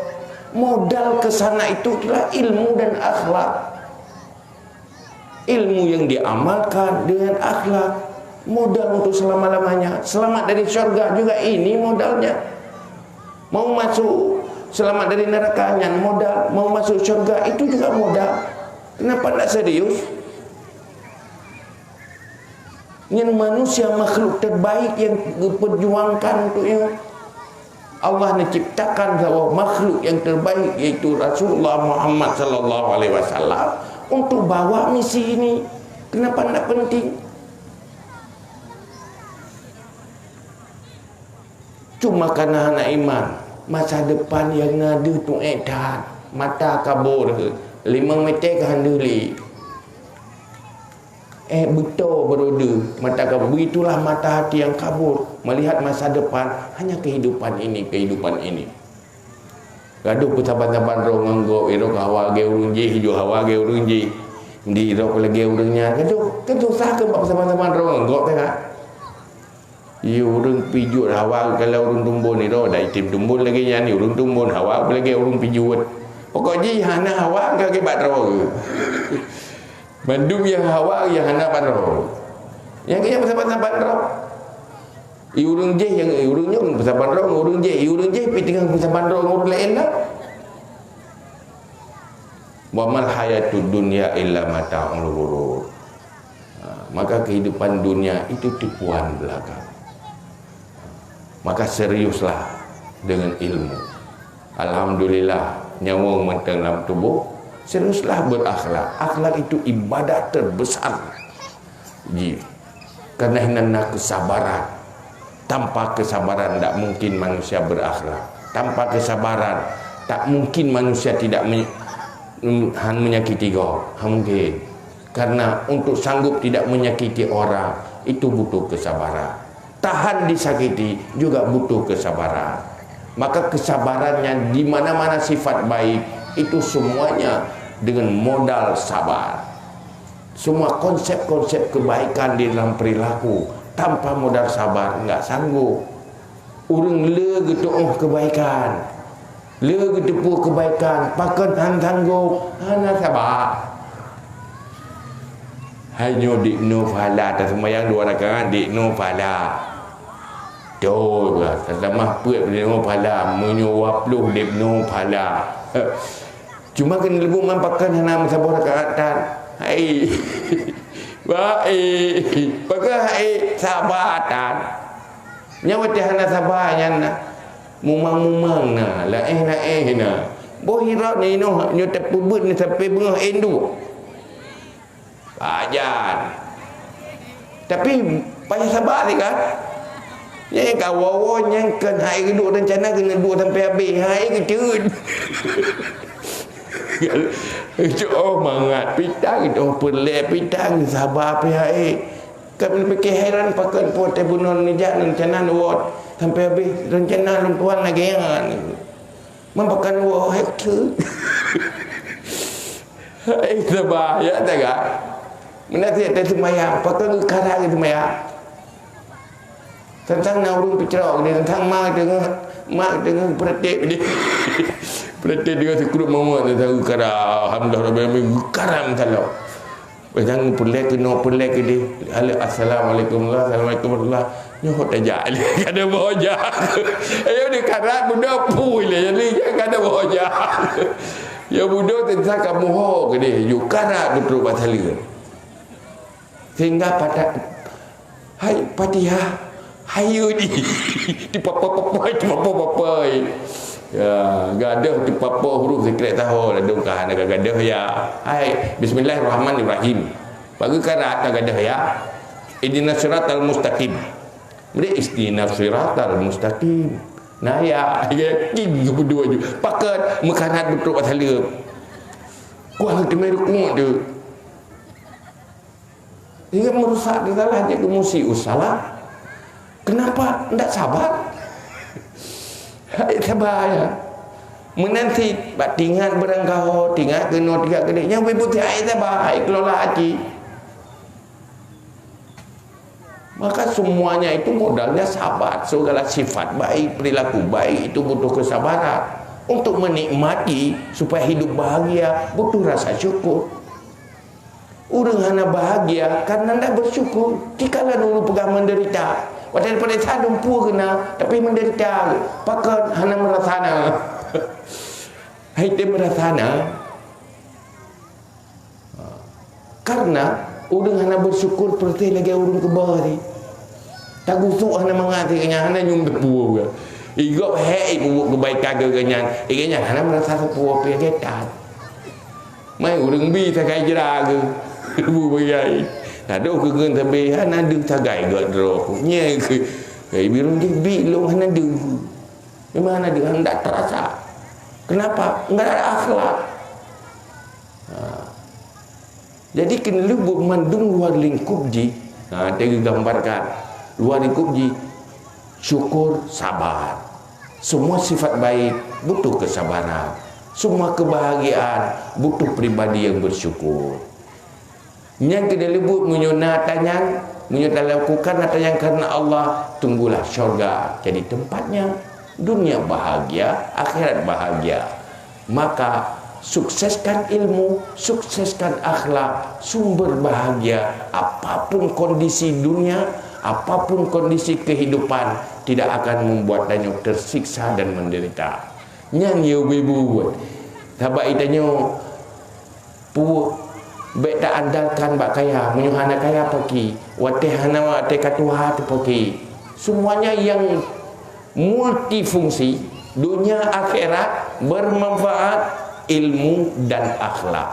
Modal ke sana itu adalah ilmu dan akhlak. Ilmu yang diamalkan dengan akhlak modal untuk selama-lamanya. Selamat dari syurga juga ini modalnya. Mau masuk selamat dari nerakanya modal, mau masuk syurga itu juga modal. Kenapa tidak serius? Yang manusia makhluk terbaik yang diperjuangkan untuknya. Allah menciptakan sebuah makhluk yang terbaik yaitu Rasulullah Muhammad sallallahu alaihi wasallam untuk bawa misi ini. Kenapa tidak penting? Cuma karena anak iman, masa depan yang ngadu tu edan, mata kabur 5 meter ke handuli. Betul beroda mata kabur. Itulah mata hati yang kabur melihat masa depan hanya kehidupan ini. Gaduh pesaban-saban rong anggo iro hawa ge urung je hijau hawa ge urung je di iro lagi urungnya gaduh sah ke pesaban-saban rong anggo tengah yu urung pijut hawa kalau urung tumbun iro dai tim tumbun lagi nya ni urung tumbun hawa lagi urung pijut pokoknya hana hawa ke batro Bandung yang hawa yang hana panro. Yang kaya pesaban-saban roh. Urung je yang urungnya pesaban roh urung je pi tengah pesaban roh urung lain lah. Wa mal hayatud dunya illa mata'ul ghurur. Maka kehidupan dunia itu tipuan belaka. Maka seriuslah dengan ilmu. Alhamdulillah nyawa menteng dalam tubuh. Seriuslah berakhlak. Akhlak itu ibadah terbesar. Karena hendak kesabaran. Tanpa kesabaran tak mungkin manusia berakhlak. Tanpa kesabaran tak mungkin manusia tidak menyakiti kau. Mungkin. Karena untuk sanggup tidak menyakiti orang itu butuh kesabaran. Tahan disakiti juga butuh kesabaran. Maka kesabarannya di mana-mana sifat baik itu semuanya dengan modal sabar. Semua konsep-konsep kebaikan di dalam perilaku tanpa modal sabar enggak sanggup. Urang le gitu kebaikan. Le gedepu kebaikan, pakan han tangguh, hana sabar. Hanya diknu fala tak semayang 2 rakaat diknu fala. Tuh lah, selama puat diknu fala, menyuap lu diknu fala. Cuma kena lebu mampakan hana sabar rakaatan. Hai. Baik. Pakai sabatan. Nyawa hana sabarnya nak. Mumang-mumang na laeh na boh hira ni no nyo tepubut ni sampai bengah endu ajan tapi payah sabar ni kan yang kawawan yang kan hai kedua rencana kena 2 sampai habis hai kecut oh mangat pitang itu pelek pitang sabar pihak kami fikir heran pakai pote bunuh ni jangan rencana nuwat sampai habis rencana lumpuan lagi yang mampakan wah hektu sabar ya tak gak menasihat dari semayang pakai karang itu semayang tentang naurung picerok dia tentang mak dengan perhatian dia perhatian dia sekrup mamat tentang karang alhamdulillah Rabbil Alamin karang kalau jangan pelek kena pelek dia assalamualaikum warahmatullahi nyoh tajak ada boja ayo di karat budak pui lah jadi ada boja ya budak tentang kamu ho ke dia you karat betul batali sehingga pada hai Fatihah hayu di papa ya gadah di papa huruf sekret tahu lah dongkah nak gadah ya hai bismillahirrahmanirrahim bagi karat gadah ya ihdinas siratal mustaqim. Mereka istinaf siratal mustaqim. Nah ya, yakin berdua je. Pakat makanan betul pasal dia. Kuang temai rukun tu. Dia merusak dia salah je ke musi usalah. Kenapa tidak sabar? Sabar ya. Menanti bak tinggal berangkau, tinggal kena tiga kedai. Yang ibu tiada sabar, kelola hati. Maka semuanya itu modalnya sabar. Segala sifat baik, perilaku baik itu butuh kesabaran. Untuk menikmati supaya hidup bahagia butuh rasa syukur. Orang hana bahagia karena tidak bersyukur. Jikalau dulu pegang menderita, padahal pada sadung pun kena tapi menderita. Pakat hana merasana. Hai dia merasana. Karena orang hana bersyukur perti lagi orang ke bawah ni. Tak gusuk hana mengati kanya hana nyum tepu ke. Igop hei buat kebaikan ke kanya. Kanya hana merasa tepu apa yang ketat. Mai orang bi sagai jera ke. Bu bagai. Tak ada ke gen sampai hana ada sagai ke roh. Nya ke. Kai birung ke bi long hana ada. Memang hana ada hana tak terasa. Kenapa? Enggak ada akhlak. Jadi kena lubuk mandung luar lingkup ji. Dia gambarkan luar lingkup ji syukur sabar. Semua sifat baik butuh kesabaran. Semua kebahagiaan butuh pribadi yang bersyukur. Yang kena lubuk menyunatanya, lakukan yang karena Allah, tunggulah syurga jadi tempatnya. Dunia bahagia, akhirat bahagia. Maka sukseskan ilmu, sukseskan akhlak, sumber bahagia. Apapun kondisi dunia, apapun kondisi kehidupan, tidak akan membuat danyo tersiksa dan menderita. Yang ibu buat, sahabat itanya pu baik tak andalkan bak kaya menyuhana kaya pergi watihana wate katuha tu pergi, semuanya yang multifungsi dunia akhirat, bermanfaat, ilmu dan akhlak.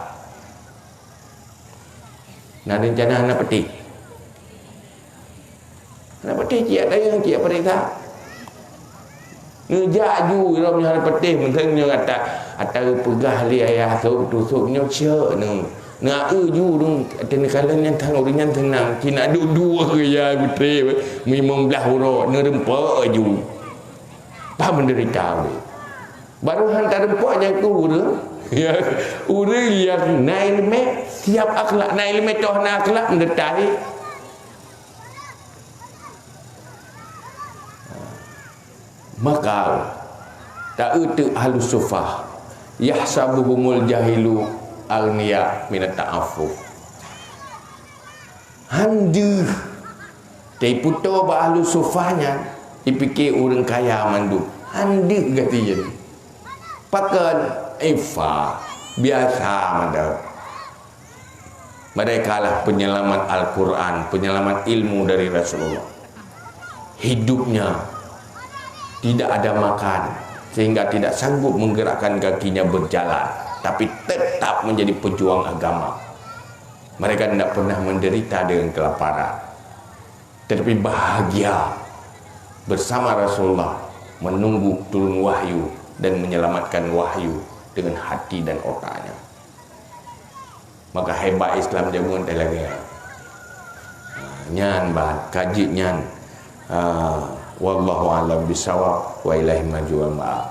Nah rencana anak petik cik ada yang cik perintah ngejak ju ira punya anak petik mentengnya kata atau pegah li ayah tusuknya cia na ju dong atene kalan yang tang orang tenang kina dua ke ya putri 15 huruf ne rempa ju tak menderita baru hantar rempa yang tu ya urang yang naik ilmu siap akhlak naik ilmu toh na akhlak mendetai. Maka tak utu ahlus sufah yahsabuhumul jahilu agniya minat ta'afu handu tay puto ba ahlus sufahnya dipikir orang kaya mandu handu gatian pakan ifa biasa madab mereka lah penyelamat Al-Quran, penyelamat ilmu dari Rasulullah. Hidupnya tidak ada makan sehingga tidak sanggup menggerakkan kakinya berjalan, tapi tetap menjadi pejuang agama. Mereka tidak pernah menderita dengan kelaparan, tetapi bahagia bersama Rasulullah menunggu turun wahyu dan menyelamatkan wahyu dengan hati dan otaknya. Maka hebat Islam dia pun tak lagi nyan bahan kaji nyan wallahu a'lam bisawab wa ilaihi marji'ul ma'ab.